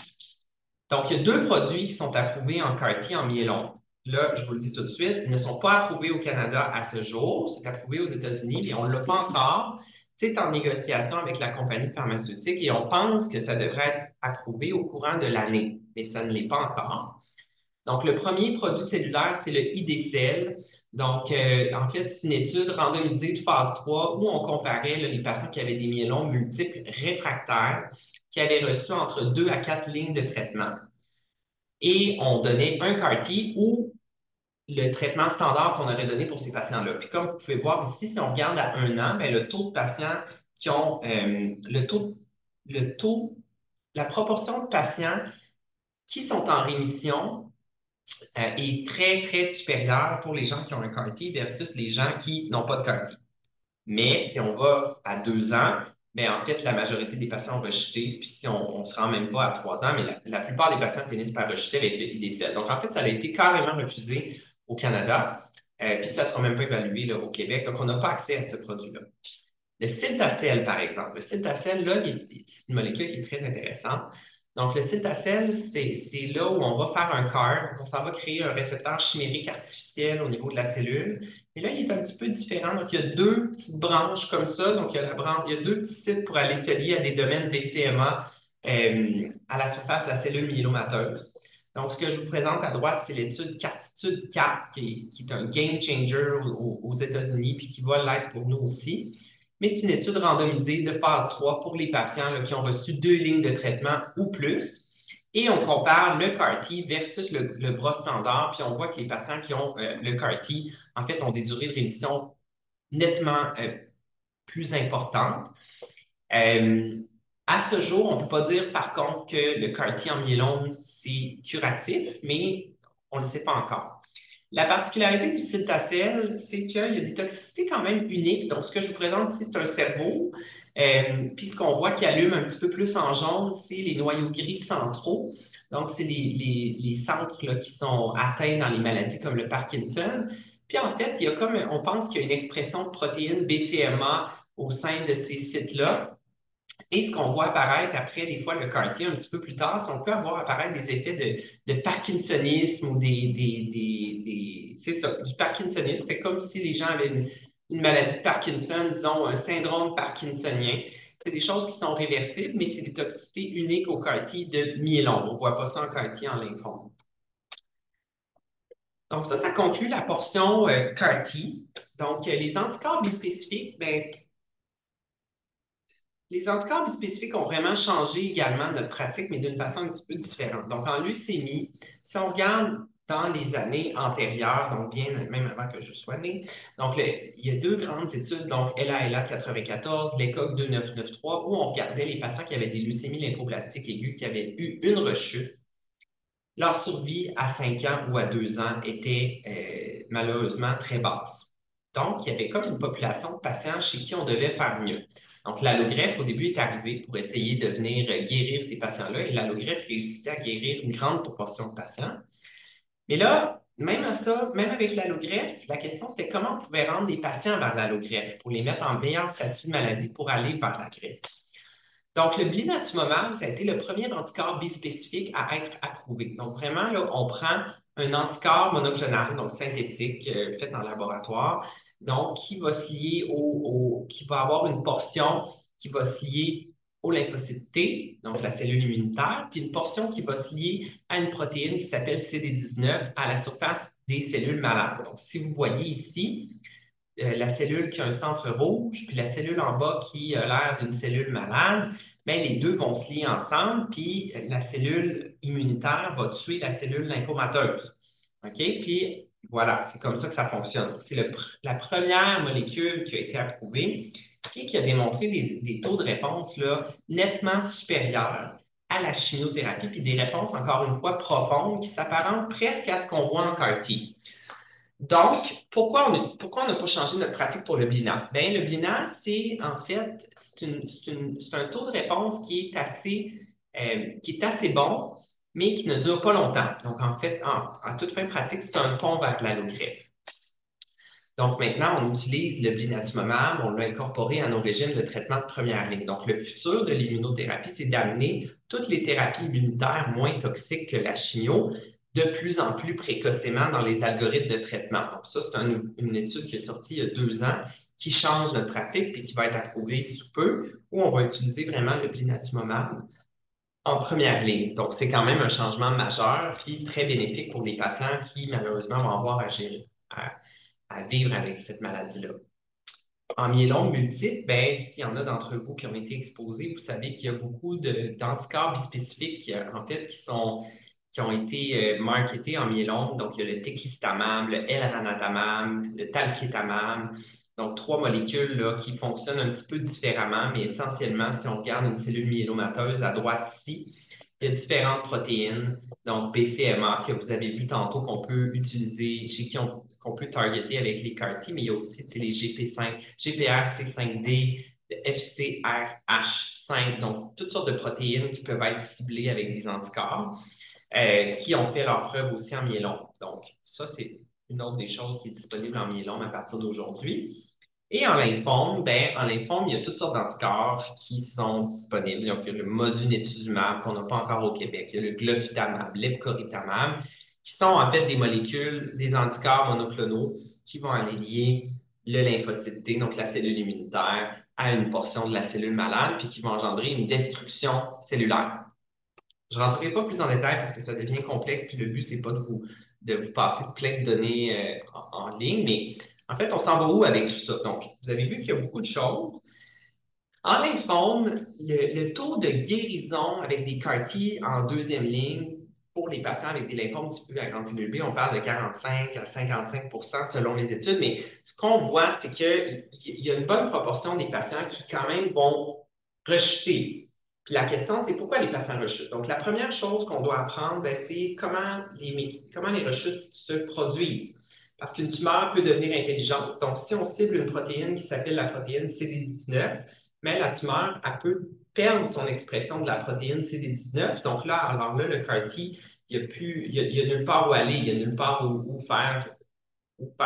Donc, il y a deux produits qui sont approuvés en CAR-T en myélome. Là, je vous le dis tout de suite, ils ne sont pas approuvés au Canada à ce jour. C'est approuvé aux États-Unis, mais on ne l'a pas encore. C'est en négociation avec la compagnie pharmaceutique et on pense que ça devrait être approuvé au courant de l'année, mais ça ne l'est pas encore. Donc, le premier produit cellulaire, c'est le IDCEL. Donc, en fait, c'est une étude randomisée de phase 3 où on comparait là, les patients qui avaient des myélomes multiples réfractaires qui avaient reçu entre 2 à 4 lignes de traitement. Et on donnait un CAR-T ou le traitement standard qu'on aurait donné pour ces patients-là. Puis comme vous pouvez voir ici, si on regarde à 1 an, bien, le taux de patients qui ont le taux, la proportion de patients qui sont en rémission est très, très supérieure pour les gens qui ont un CAR-T versus les gens qui n'ont pas de CAR-T. Mais si on va à 2 ans, ben en fait, la majorité des patients ont rejeté. Puis si on ne se rend même pas à 3 ans, mais la plupart des patients finissent par rejeter avec le IDCL. Donc en fait, ça a été carrément refusé au Canada. Puis ça ne sera même pas évalué là, au Québec. Donc on n'a pas accès à ce produit-là. Le siltacel, par exemple. Le siltacel, là, c'est une molécule qui est très intéressante. Donc, le siltacel, c'est là où on va faire un CAR. Donc, on s'en va créer un récepteur chimérique artificiel au niveau de la cellule. Et là, il est un petit peu différent. Donc, il y a deux petites branches comme ça. Donc, il y a deux petits sites pour aller se lier à des domaines BCMA à la surface de la cellule myélomateuse. Donc, ce que je vous présente à droite, c'est l'étude Cartitude 4, qui est un game changer aux États-Unis, puis qui va l'être pour nous aussi. Mais c'est une étude randomisée de phase 3 pour les patients là, qui ont reçu 2 lignes de traitement ou plus. Et on compare le CAR-T versus le bras standard, puis on voit que les patients qui ont le CAR-T, en fait, ont des durées de rémission nettement plus importantes. Euh, à ce jour, on ne peut pas dire par contre que le CAR-T en myélome, c'est curatif, mais on ne le sait pas encore. La particularité du siltacel, c'est qu'il y a des toxicités quand même uniques. Donc, ce que je vous présente ici, c'est un cerveau. Puis, ce qu'on voit qui allume un petit peu plus en jaune, c'est les noyaux gris centraux. Donc, c'est les centres là, qui sont atteints dans les maladies comme le Parkinson. Puis, en fait, il y a comme, on pense qu'il y a une expression de protéines BCMA au sein de ces sites-là. Et ce qu'on voit apparaître après, des fois, le CAR-T un petit peu plus tard, c'est qu'on peut avoir apparaître des effets de parkinsonisme ou c'est ça, du parkinsonisme. C'est comme si les gens avaient une maladie de Parkinson, disons un syndrome parkinsonien. C'est des choses qui sont réversibles, mais c'est des toxicités uniques au CAR-T de myélome. On ne voit pas ça en CAR-T en lymphome. Donc ça conclut la portion CAR-T. Donc, les anticorps bispécifiques, ben, les anticorps bispécifiques ont vraiment changé également notre pratique, mais d'une façon un petit peu différente. Donc, en leucémie, si on regarde dans les années antérieures, donc bien même avant que je sois né, donc il y a deux grandes études, donc LALA 94, l'ECOG 2993, où on regardait les patients qui avaient des leucémies lymphoblastiques aiguës, qui avaient eu une rechute. Leur survie à 5 ans ou à 2 ans était malheureusement très basse. Donc, il y avait comme une population de patients chez qui on devait faire mieux. Donc, l'allogreffe, au début, est arrivé pour essayer de venir guérir ces patients-là et l'allogreffe réussissait à guérir une grande proportion de patients. Mais là, même à ça, même avec l'allogreffe, la question c'était comment on pouvait rendre les patients vers l'allogreffe pour les mettre en meilleur statut de maladie pour aller vers la greffe. Donc, le blinatumomab, ça a été le premier anticorps bispécifique à être approuvé. Donc, vraiment, là, on prend un anticorps monoclonal, donc synthétique, fait en laboratoire, donc qui va se lier qui va avoir une portion qui va se lier au lymphocyte T, donc la cellule immunitaire, puis une portion qui va se lier à une protéine qui s'appelle CD19 à la surface des cellules malades. Donc, si vous voyez ici, la cellule qui a un centre rouge, puis la cellule en bas qui a l'air d'une cellule malade, bien, les deux vont se lier ensemble, puis la cellule immunitaire va tuer la cellule lymphomateuse. OK? Puis voilà, c'est comme ça que ça fonctionne. C'est la première molécule qui a été approuvée et qui a démontré des taux de réponse là, nettement supérieurs à la chimiothérapie, puis des réponses, encore une fois, profondes qui s'apparentent presque à ce qu'on voit en CAR-T. Donc, pourquoi on n'a pas changé notre pratique pour le bilan? Bien, le bilan, c'est en fait, c'est un taux de réponse qui est assez bon, mais qui ne dure pas longtemps. Donc, en fait, en toute fin pratique, c'est un pont vers l'allogreffe. Donc, maintenant, on utilise le blinatumomab, on l'a incorporé à nos régimes de traitement de première ligne. Donc, le futur de l'immunothérapie, c'est d'amener toutes les thérapies immunitaires moins toxiques que la chimio de plus en plus précocement dans les algorithmes de traitement. Donc, ça, c'est une étude qui est sortie il y a 2 ans qui change notre pratique et qui va être approuvée sous peu, où on va utiliser vraiment le blinatumomab en première ligne. Donc, c'est quand même un changement majeur puis très bénéfique pour les patients qui, malheureusement, vont avoir à vivre avec cette maladie-là. En myélome multiple, ben, s'il y en a d'entre vous qui ont été exposés, vous savez qu'il y a beaucoup d'anticorps bispécifiques en fait, qui ont été marketés en myélome. Donc, il y a le teclistamab, le elranatamab, le talquetamab. Donc, 3 molécules là, qui fonctionnent un petit peu différemment, mais essentiellement, si on regarde une cellule myélomateuse à droite ici, il y a différentes protéines, donc BCMA, que vous avez vu tantôt qu'on peut utiliser, qu'on peut targeter avec les CAR-T, mais il y a aussi les GP5, GPRC5D, le FCRH5, donc toutes sortes de protéines qui peuvent être ciblées avec des anticorps, qui ont fait leur preuve aussi en myélome. Donc, ça, c'est une autre des choses qui est disponible en myélome à partir d'aujourd'hui. Et en lymphome, ben, en lymphome, il y a toutes sortes d'anticorps qui sont disponibles. Donc, il y a le mosunetuzumab qu'on n'a pas encore au Québec. Il y a le glofitamab, l'epcoritamab, qui sont en fait des molécules, des anticorps monoclonaux qui vont aller lier le lymphocyte T, donc la cellule immunitaire, à une portion de la cellule malade, puis qui vont engendrer une destruction cellulaire. Je ne rentrerai pas plus en détail parce que ça devient complexe, puis le but, c'est pas de vous passer plein de données en ligne, mais en fait, on s'en va où avec tout ça? Donc, vous avez vu qu'il y a beaucoup de choses. En lymphome, le taux de guérison avec des CAR-T en deuxième ligne pour les patients avec des lymphomes type à grande cellule B, on parle de 45 à 55 selon les études, mais ce qu'on voit, c'est qu'il y a une bonne proportion des patients qui quand même vont rejeter. Puis la question, c'est pourquoi les patients rechutent. Donc, la première chose qu'on doit apprendre, ben, c'est comment les rechutes se produisent. Parce qu'une tumeur peut devenir intelligente. Donc, si on cible une protéine qui s'appelle la protéine CD19, mais la tumeur, elle peut perdre son expression de la protéine CD19. Donc là, alors là, le CAR-T, il y a nulle part où aller, il y a nulle part où faire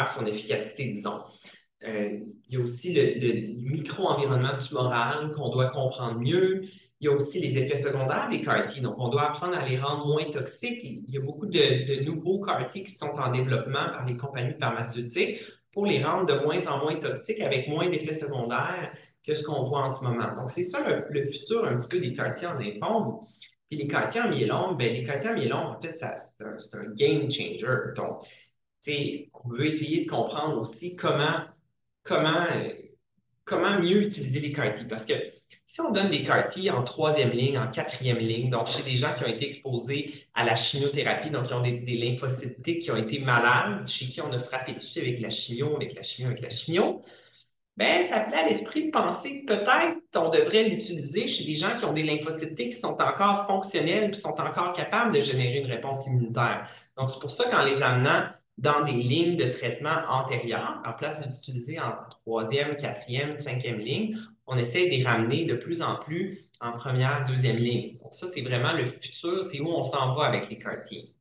son efficacité, disons. Il y a aussi le micro-environnement tumoral qu'on doit comprendre mieux. Il y a aussi les effets secondaires des CAR-T. Donc, on doit apprendre à les rendre moins toxiques. Il y a beaucoup de nouveaux CAR-T qui sont en développement par les compagnies pharmaceutiques pour les rendre de moins en moins toxiques avec moins d'effets secondaires que ce qu'on voit en ce moment. Donc, c'est ça le futur un petit peu des CAR-T en lymphome. Puis les CAR-T en myélome, ben, les CAR-T en myélome, en fait, c'est un game changer. Donc, on veut essayer de comprendre aussi comment, euh, comment mieux utiliser les CAR-T. Parce que si on donne des CAR-T en troisième ligne, en quatrième ligne, donc chez des gens qui ont été exposés à la chimiothérapie, donc qui ont des lymphocytes T qui ont été malades, chez qui on a frappé dessus avec la chimio, avec la chimio, avec la chimio, ben, ça plaît à l'esprit de penser que peut-être on devrait l'utiliser chez des gens qui ont des lymphocytes T qui sont encore fonctionnels et qui sont encore capables de générer une réponse immunitaire. Donc, c'est pour ça qu'en les amenant dans des lignes de traitement antérieures, en place d'utiliser en troisième, quatrième, cinquième ligne, on essaie de les ramener de plus en plus en première, deuxième ligne. Donc, ça, c'est vraiment le futur, c'est où on s'en va avec les CAR-T.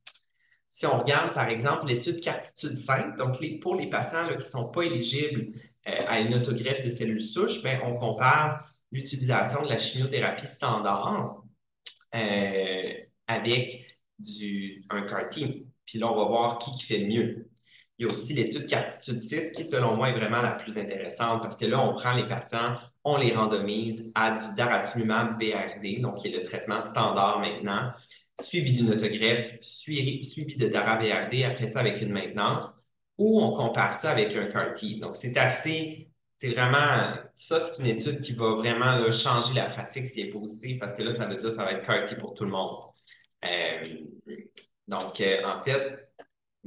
Si on regarde, par exemple, l'étude Cartitude 5, donc pour les patients là, qui ne sont pas éligibles à une autogreffe de cellules souches, ben, on compare l'utilisation de la chimiothérapie standard euh, avec un CAR-T. Puis là, on va voir qui fait le mieux. Il y a aussi l'étude Cartitude 6 qui, selon moi, est vraiment la plus intéressante parce que là, on prend les patients, on les randomise à du daratumumab BRD, donc qui est le traitement standard maintenant, suivi d'une autogreffe, suivi de dara-BRD, après ça avec une maintenance, ou on compare ça avec un CAR-T. Donc, c'est vraiment, ça, c'est une étude qui va vraiment là, changer la pratique si elle est positive parce que là, ça veut dire que ça va être CAR-T pour tout le monde. Euh, en fait,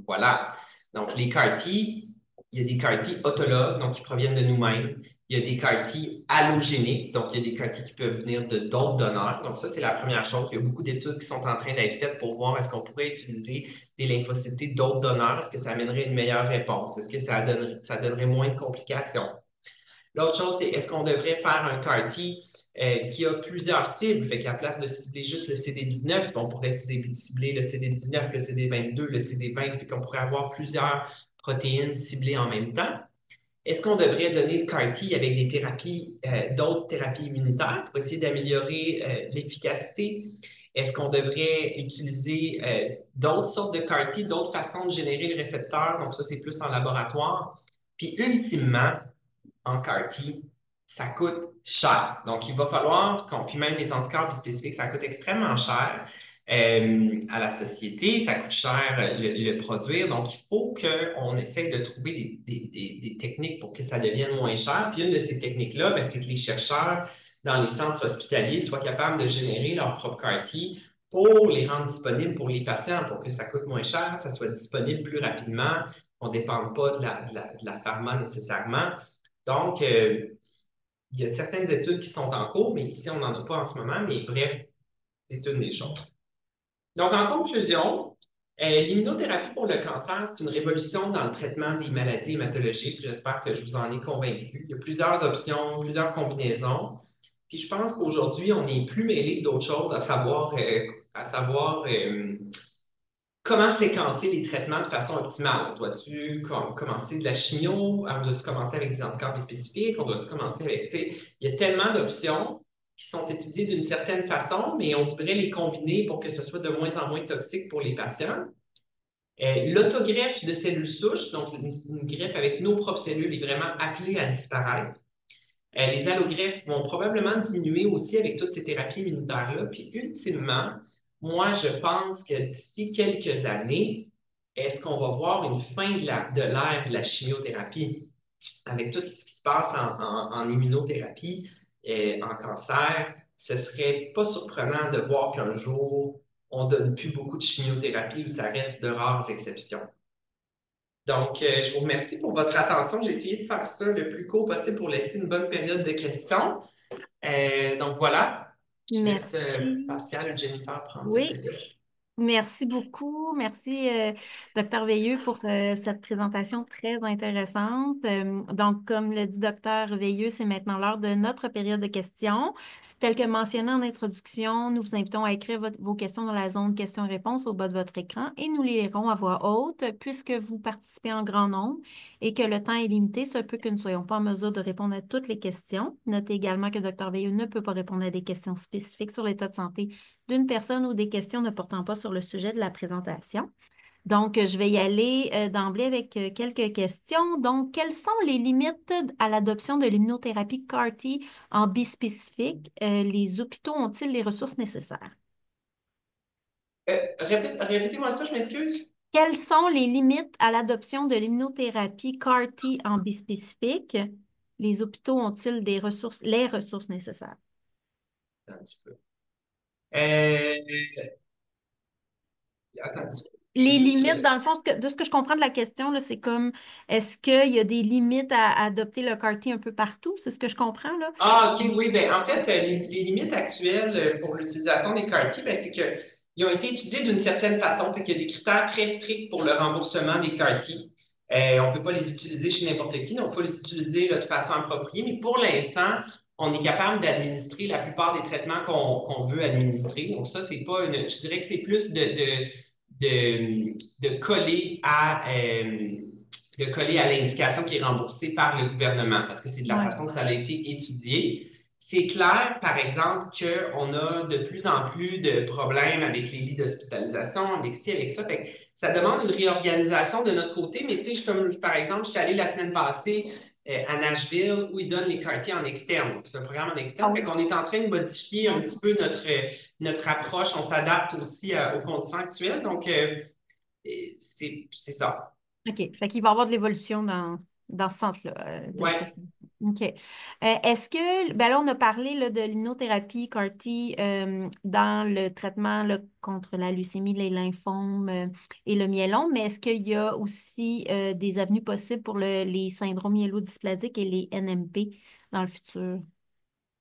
voilà. Donc, les CAR-T, il y a des CAR-T autologues, donc qui proviennent de nous-mêmes. Il y a des CAR-T allogéniques, donc il y a des CAR-T qui peuvent venir de d'autres donneurs. Donc, ça, c'est la première chose. Il y a beaucoup d'études qui sont en train d'être faites pour voir est-ce qu'on pourrait utiliser des lymphocytes d'autres donneurs. Est-ce que ça amènerait une meilleure réponse? Est-ce que ça donnerait moins de complications? L'autre chose, c'est est-ce qu'on devrait faire un CAR-T qui a plusieurs cibles? Fait qu'à place de cibler juste le CD19, on pourrait cibler le CD19, le CD22, le CD20, fait qu'on pourrait avoir plusieurs protéines ciblées en même temps. Est-ce qu'on devrait donner le CAR-T avec des thérapies, d'autres thérapies immunitaires pour essayer d'améliorer l'efficacité? Est-ce qu'on devrait utiliser d'autres sortes de CAR-T, d'autres façons de générer le récepteur? Donc, ça, c'est plus en laboratoire. Puis, ultimement, en CAR-T, ça coûte cher. Donc, il va falloir puis même les anticorps spécifiques, ça coûte extrêmement cher à la société, ça coûte cher le produire. Donc, il faut qu'on essaye de trouver des techniques pour que ça devienne moins cher. Puis une de ces techniques-là, ben, c'est que les chercheurs dans les centres hospitaliers soient capables de générer leur propre CAR-T pour les rendre disponibles pour les patients, pour que ça coûte moins cher, ça soit disponible plus rapidement, on ne dépende pas de la pharma nécessairement. Donc, il y a certaines études qui sont en cours, mais ici, on n'en a pas en ce moment. Mais bref, c'est une des choses. Donc, en conclusion, l'immunothérapie pour le cancer, c'est une révolution dans le traitement des maladies hématologiques. J'espère que je vous en ai convaincu. Il y a plusieurs options, plusieurs combinaisons. Puis je pense qu'aujourd'hui, on n'est plus mêlé d'autres choses, à savoir comment séquencer les traitements de façon optimale. Dois-tu commencer de la chimio? Dois-tu commencer avec des anticorps spécifiques? On doit-tu commencer avec, tu sais, il y a tellement d'options qui sont étudiées d'une certaine façon, mais on voudrait les combiner pour que ce soit de moins en moins toxique pour les patients. L'autogreffe de cellules souches, donc une greffe avec nos propres cellules, est vraiment appelée à disparaître. Les allogreffes vont probablement diminuer aussi avec toutes ces thérapies immunitaires-là. Puis ultimement, moi, je pense que d'ici quelques années, est-ce qu'on va voir une fin de l'ère de la chimiothérapie avec tout ce qui se passe en immunothérapie et en cancer? Ce serait pas surprenant de voir qu'un jour, on donne plus beaucoup de chimiothérapie ou ça reste de rares exceptions. Donc, je vous remercie pour votre attention. J'ai essayé de faire ça le plus court possible pour laisser une bonne période de questions. Donc, voilà. Je laisse Merci. Pascal et Jennifer prendre le Oui. relais. Merci beaucoup. Merci, docteur Veilleux, pour cette présentation très intéressante. Donc, comme le dit docteur Veilleux, c'est maintenant l'heure de notre période de questions. Tel que mentionné en introduction, nous vous invitons à écrire vos questions dans la zone questions-réponses au bas de votre écran et nous les lirons à voix haute puisque vous participez en grand nombre et que le temps est limité. Ce peut que nous ne soyons pas en mesure de répondre à toutes les questions. Notez également que docteur Veilleux ne peut pas répondre à des questions spécifiques sur l'état de santé d'une personne ou des questions ne portant pas sur le sujet de la présentation. Donc, je vais y aller d'emblée avec quelques questions. Donc, quelles sont les limites à l'adoption de l'immunothérapie CAR-T en bispécifique? Les hôpitaux ont-ils les ressources nécessaires? Répétez-moi ça, je m'excuse. Quelles sont les limites à l'adoption de l'immunothérapie CAR-T en bispécifique? Les hôpitaux ont-ils les ressources nécessaires? Un petit peu. Attends un petit peu. Je Les suis juste. limites, dans le fond, de ce que je comprends de la question, là, c'est comme, est-ce qu'il y a des limites à adopter le CAR-T un peu partout? C'est ce que je comprends, là? Ah, OK, oui. Ben, en fait, les limites actuelles pour l'utilisation des CAR-T, ben, c'est qu'ils ont été étudiés d'une certaine façon, fait qu'il y a des critères très stricts pour le remboursement des CAR-T. On ne peut pas les utiliser chez n'importe qui, donc il faut les utiliser là, de façon appropriée. Mais pour l'instant, on est capable d'administrer la plupart des traitements qu'on veut administrer. Donc, ça, c'est pas une. Je dirais que c'est plus de coller à l'indication qui est remboursée par le gouvernement, parce que c'est de la Oui. façon que ça a été étudié. c'est clair, par exemple, qu'on a de plus en plus de problèmes avec les lits d'hospitalisation, avec ci, avec ça. Fait que ça demande une réorganisation de notre côté, mais tu sais, comme par exemple, je suis allée la semaine passée à Nashville où ils donnent les quartiers en externe. Donc, c'est un programme en Ah externe. Fait oui. qu'on est en train de modifier un petit peu notre approche. On s'adapte aussi aux conditions actuelles. Donc, c'est ça. OK. Fait qu'il va y avoir de l'évolution dans ce sens-là, de ce que je Ouais. comprends. OK. Est-ce que, ben là, on a parlé là, de l'immunothérapie CAR-T dans le traitement là, contre la leucémie, les lymphomes et le myélome, mais est-ce qu'il y a aussi des avenues possibles pour les syndromes myélodysplasiques et les NMP dans le futur?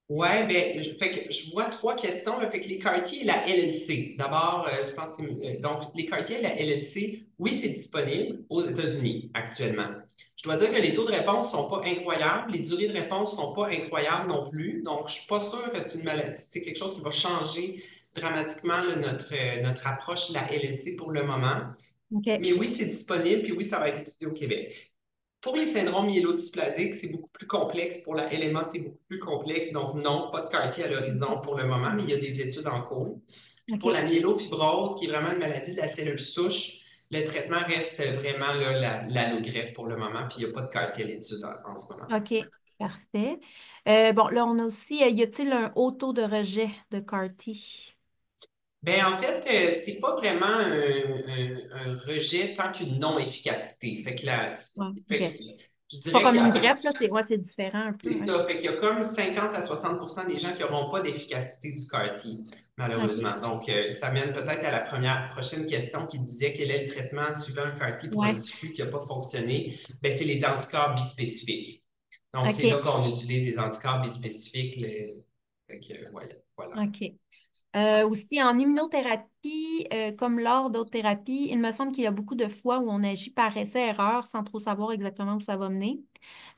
Ouais, ben, fait que je vois trois questions, là. Fait que les quartiers et la LLC. D'abord, je pense que, donc, les quartiers et la LLC, oui, c'est disponible aux États-Unis actuellement. Je dois dire que les taux de réponse sont pas incroyables, les durées de réponse sont pas incroyables non plus. Donc, je suis pas sûre que c'est une maladie, c'est quelque chose qui va changer dramatiquement là, notre approche de la LLC pour le moment. OK. Mais oui, c'est disponible, puis oui, ça va être étudié au Québec. Pour les syndromes myélodysplasiques, c'est beaucoup plus complexe. Pour la LMA, c'est beaucoup plus complexe. Donc, non, pas de quartier à l'horizon pour le moment, mais il y a des études en cours. Puis pour la OK. myélofibrose, qui est vraiment une maladie de la cellule souche, le traitement reste vraiment là, l'allogreffe pour le moment, puis il n'y a pas de quartier à l'étude en ce moment. OK. Parfait. Bon, là, on a aussi, y a-t-il un haut taux de rejet de CAR-T? Ben, en fait, c'est pas vraiment un rejet tant qu'une non-efficacité. Ouais, Fait OK. que je C'est pas dirais qu'il comme y une a greffe, là, c'est ouais, c'est différent un peu, C'est ouais. ça, fait qu'il y a comme 50 à 60 des gens qui n'auront pas d'efficacité du CAR-T, OK. malheureusement. Donc, ça mène peut-être à la prochaine question qui disait quel est le traitement suivant un CAR-T pour un Ouais. diffus qui n'a pas fonctionné. Ben, c'est les anticorps bispécifiques. Donc, c'est là OK. qu'on utilise les anticorps bispécifiques. Fait que, voilà. OK. Aussi, en immunothérapie, comme lors d'autres thérapies, il me semble qu'il y a beaucoup de fois où on agit par essai-erreur sans trop savoir exactement où ça va mener.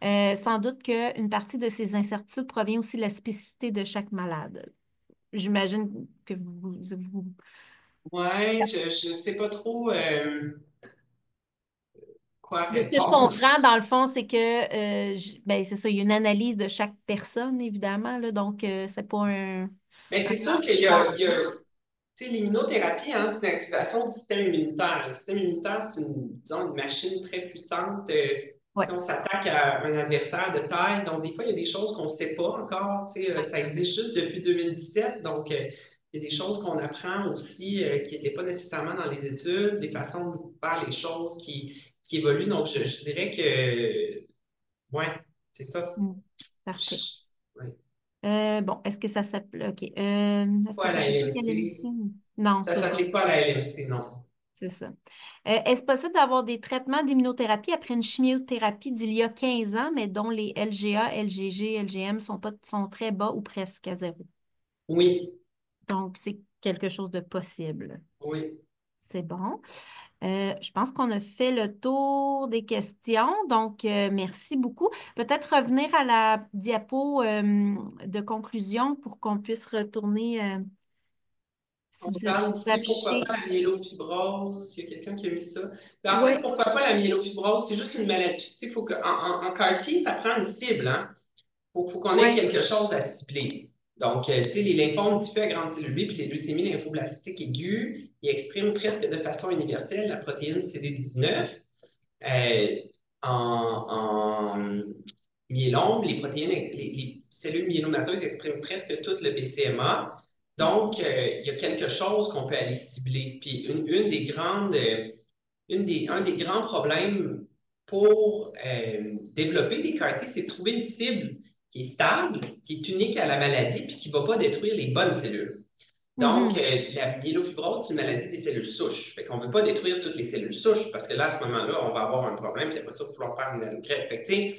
Sans doute qu'une partie de ces incertitudes provient aussi de la spécificité de chaque malade. J'imagine que Ouais, je ne sais pas trop quoi de ce que je répondre. comprends, dans le fond, c'est que ben, c'est ça, il y a une analyse de chaque personne, évidemment, là, donc c'est pas Mais un c'est sûr il y a tu sais, l'immunothérapie, hein, c'est une activation du système immunitaire. Le système immunitaire, c'est disons, une machine très puissante. Si ouais. on s'attaque à un adversaire de taille, donc des fois, il y a des choses qu'on ne sait pas encore. Tu sais, ça existe juste depuis 2017, donc il y a des choses qu'on apprend aussi qui n'étaient pas nécessairement dans les études, des façons de faire les choses qui évoluent. Donc, je dirais que, ouais, c'est ça. Mm. Parfait. Ouais. Bon, est-ce que ça s'appelle... OK. Est-ce Pas que à ça la s'applique à LMC. l'émission? Non, Ça ne c'est ça. s'applique pas à la LMC, non. C'est ça. Est-ce possible d'avoir des traitements d'immunothérapie après une chimiothérapie d'il y a 15 ans, mais dont les LGA, LGG, LGM sont très bas ou presque à zéro? Oui, Donc, c'est quelque chose de possible. oui. C'est bon. Je pense qu'on a fait le tour des questions. Donc, merci beaucoup. Peut-être revenir à la diapo de conclusion pour qu'on puisse retourner, si On vous, si parle vous ici, pourquoi pas affichez. la myélofibrose? Il y a quelqu'un qui a mis ça. Mais en fait, Oui, pourquoi pas la myélofibrose? C'est juste une maladie. Tu sais, faut que, en CAR-T, ça prend une cible, hein? Faut qu'on ait oui. quelque chose à cibler. Donc, tu sais, les lymphomes diffus à grande cellule B puis les leucémies lymphoblastiques aiguës, ils expriment presque de façon universelle la protéine CD19. Euh, en myélome, les protéines, les cellules myélomateuses expriment presque tout le BCMA. Donc, il y a quelque chose qu'on peut aller cibler. Puis, une des grandes, un des grands problèmes pour développer des CAR-T, c'est de trouver une cible qui est stable, qui est unique à la maladie, puis qui ne va pas détruire les bonnes cellules. Donc, Mhm. la myélofibrose, c'est une maladie des cellules souches. Fait qu'on ne veut pas détruire toutes les cellules souches parce que là, à ce moment-là, on va avoir un problème, puis après ça, il va falloir faire une allogreffe. Fait que, tu sais,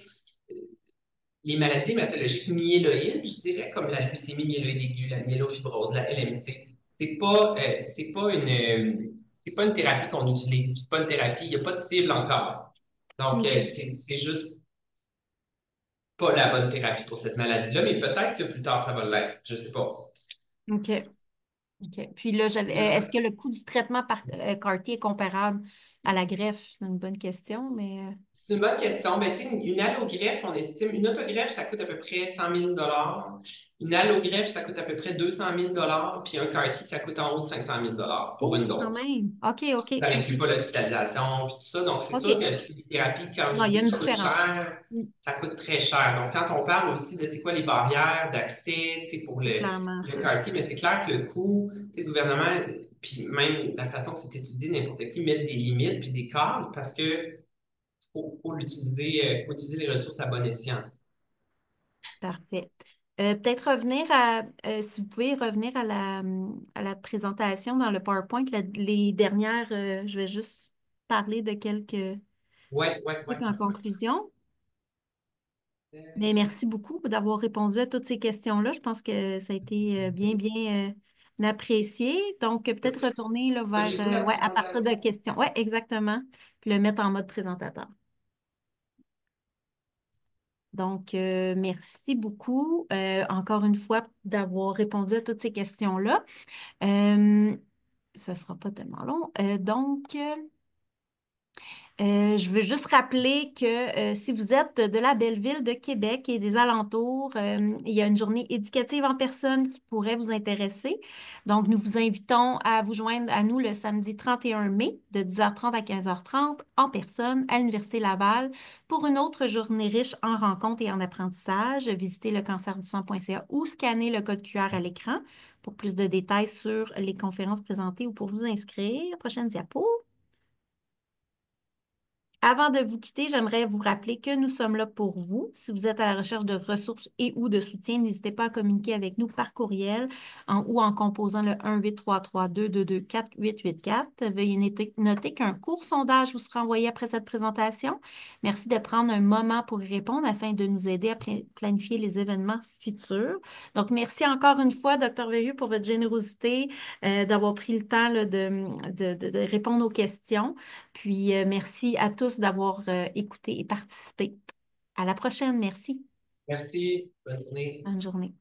les maladies hématologiques myéloïdes, je dirais, comme la leucémie myéloïde aiguë, la myélofibrose, la LMC, c'est pas une thérapie qu'on utilise. C'est pas une thérapie, il n'y a pas de cible encore. Donc, OK. c'est juste pas la bonne thérapie pour cette maladie-là, mais peut-être que plus tard, ça va l'être. Je sais pas. OK. OK. Puis là, est-ce que le coût du traitement par CAR-T est comparable à la greffe? C'est une bonne question, mais C'est une bonne question. Ben, tu sais, une allogreffe, on estime, une autogreffe, ça coûte à peu près 100 000. Une allogreffe, ça coûte à peu près 200 000 puis un CAR-T, ça coûte en haut de 500 000 pour Oh, une quand dose. même. OK, OK, Ça OK. n'inclut pas l'hospitalisation puis tout ça. Donc, c'est sûr que OK. la thérapie, quand Non, je il y a dis une que ça coûte différence. cher, Mm, ça coûte très cher. Donc, quand on parle aussi de c'est quoi les barrières d'accès, tu sais, pour c'est clairement le ça. CAR-T, mais c'est clair que le coût, tu sais, le gouvernement, puis même la façon que c'est étudié, n'importe qui met des limites puis des cadres parce que faut l'utiliser, faut utiliser les ressources à bon escient. Parfait. Peut-être revenir si vous pouvez revenir à la présentation dans le PowerPoint, les dernières, je vais juste parler de quelques Ouais, ouais, ouais. trucs en conclusion. Mais merci beaucoup d'avoir répondu à toutes ces questions-là. Je pense que ça a été bien apprécié. Donc, Est-ce peut-être que retourner là, vers, voyez-vous la ouais, à partir de présentation? questions. Oui, exactement. Puis le mettre en mode présentateur. Donc, merci beaucoup encore une fois d'avoir répondu à toutes ces questions-là. Euh, Ça ne sera pas tellement long. Je veux juste rappeler que si vous êtes de la belle ville de Québec et des alentours, il y a une journée éducative en personne qui pourrait vous intéresser. Donc, nous vous invitons à vous joindre à nous le samedi 31 mai de 10h30 à 15h30 en personne à l'Université Laval pour une autre journée riche en rencontres et en apprentissage. Visitez le cancerdu-sang.ca ou scannez le code QR à l'écran pour plus de détails sur les conférences présentées ou pour vous inscrire. Prochaine diapo. Avant de vous quitter, j'aimerais vous rappeler que nous sommes là pour vous. Si vous êtes à la recherche de ressources et ou de soutien, n'hésitez pas à communiquer avec nous par courriel ou en composant le 1-833-222-4884. Veuillez noter qu'un court sondage vous sera envoyé après cette présentation. Merci de prendre un moment pour y répondre afin de nous aider à planifier les événements futurs. Donc, merci encore une fois, Dr. Veilleux, pour votre générosité, d'avoir pris le temps là, de répondre aux questions. Puis, merci à tous d'avoir écouté et participé. À la prochaine. Merci. Merci. Bonne journée. Bonne journée.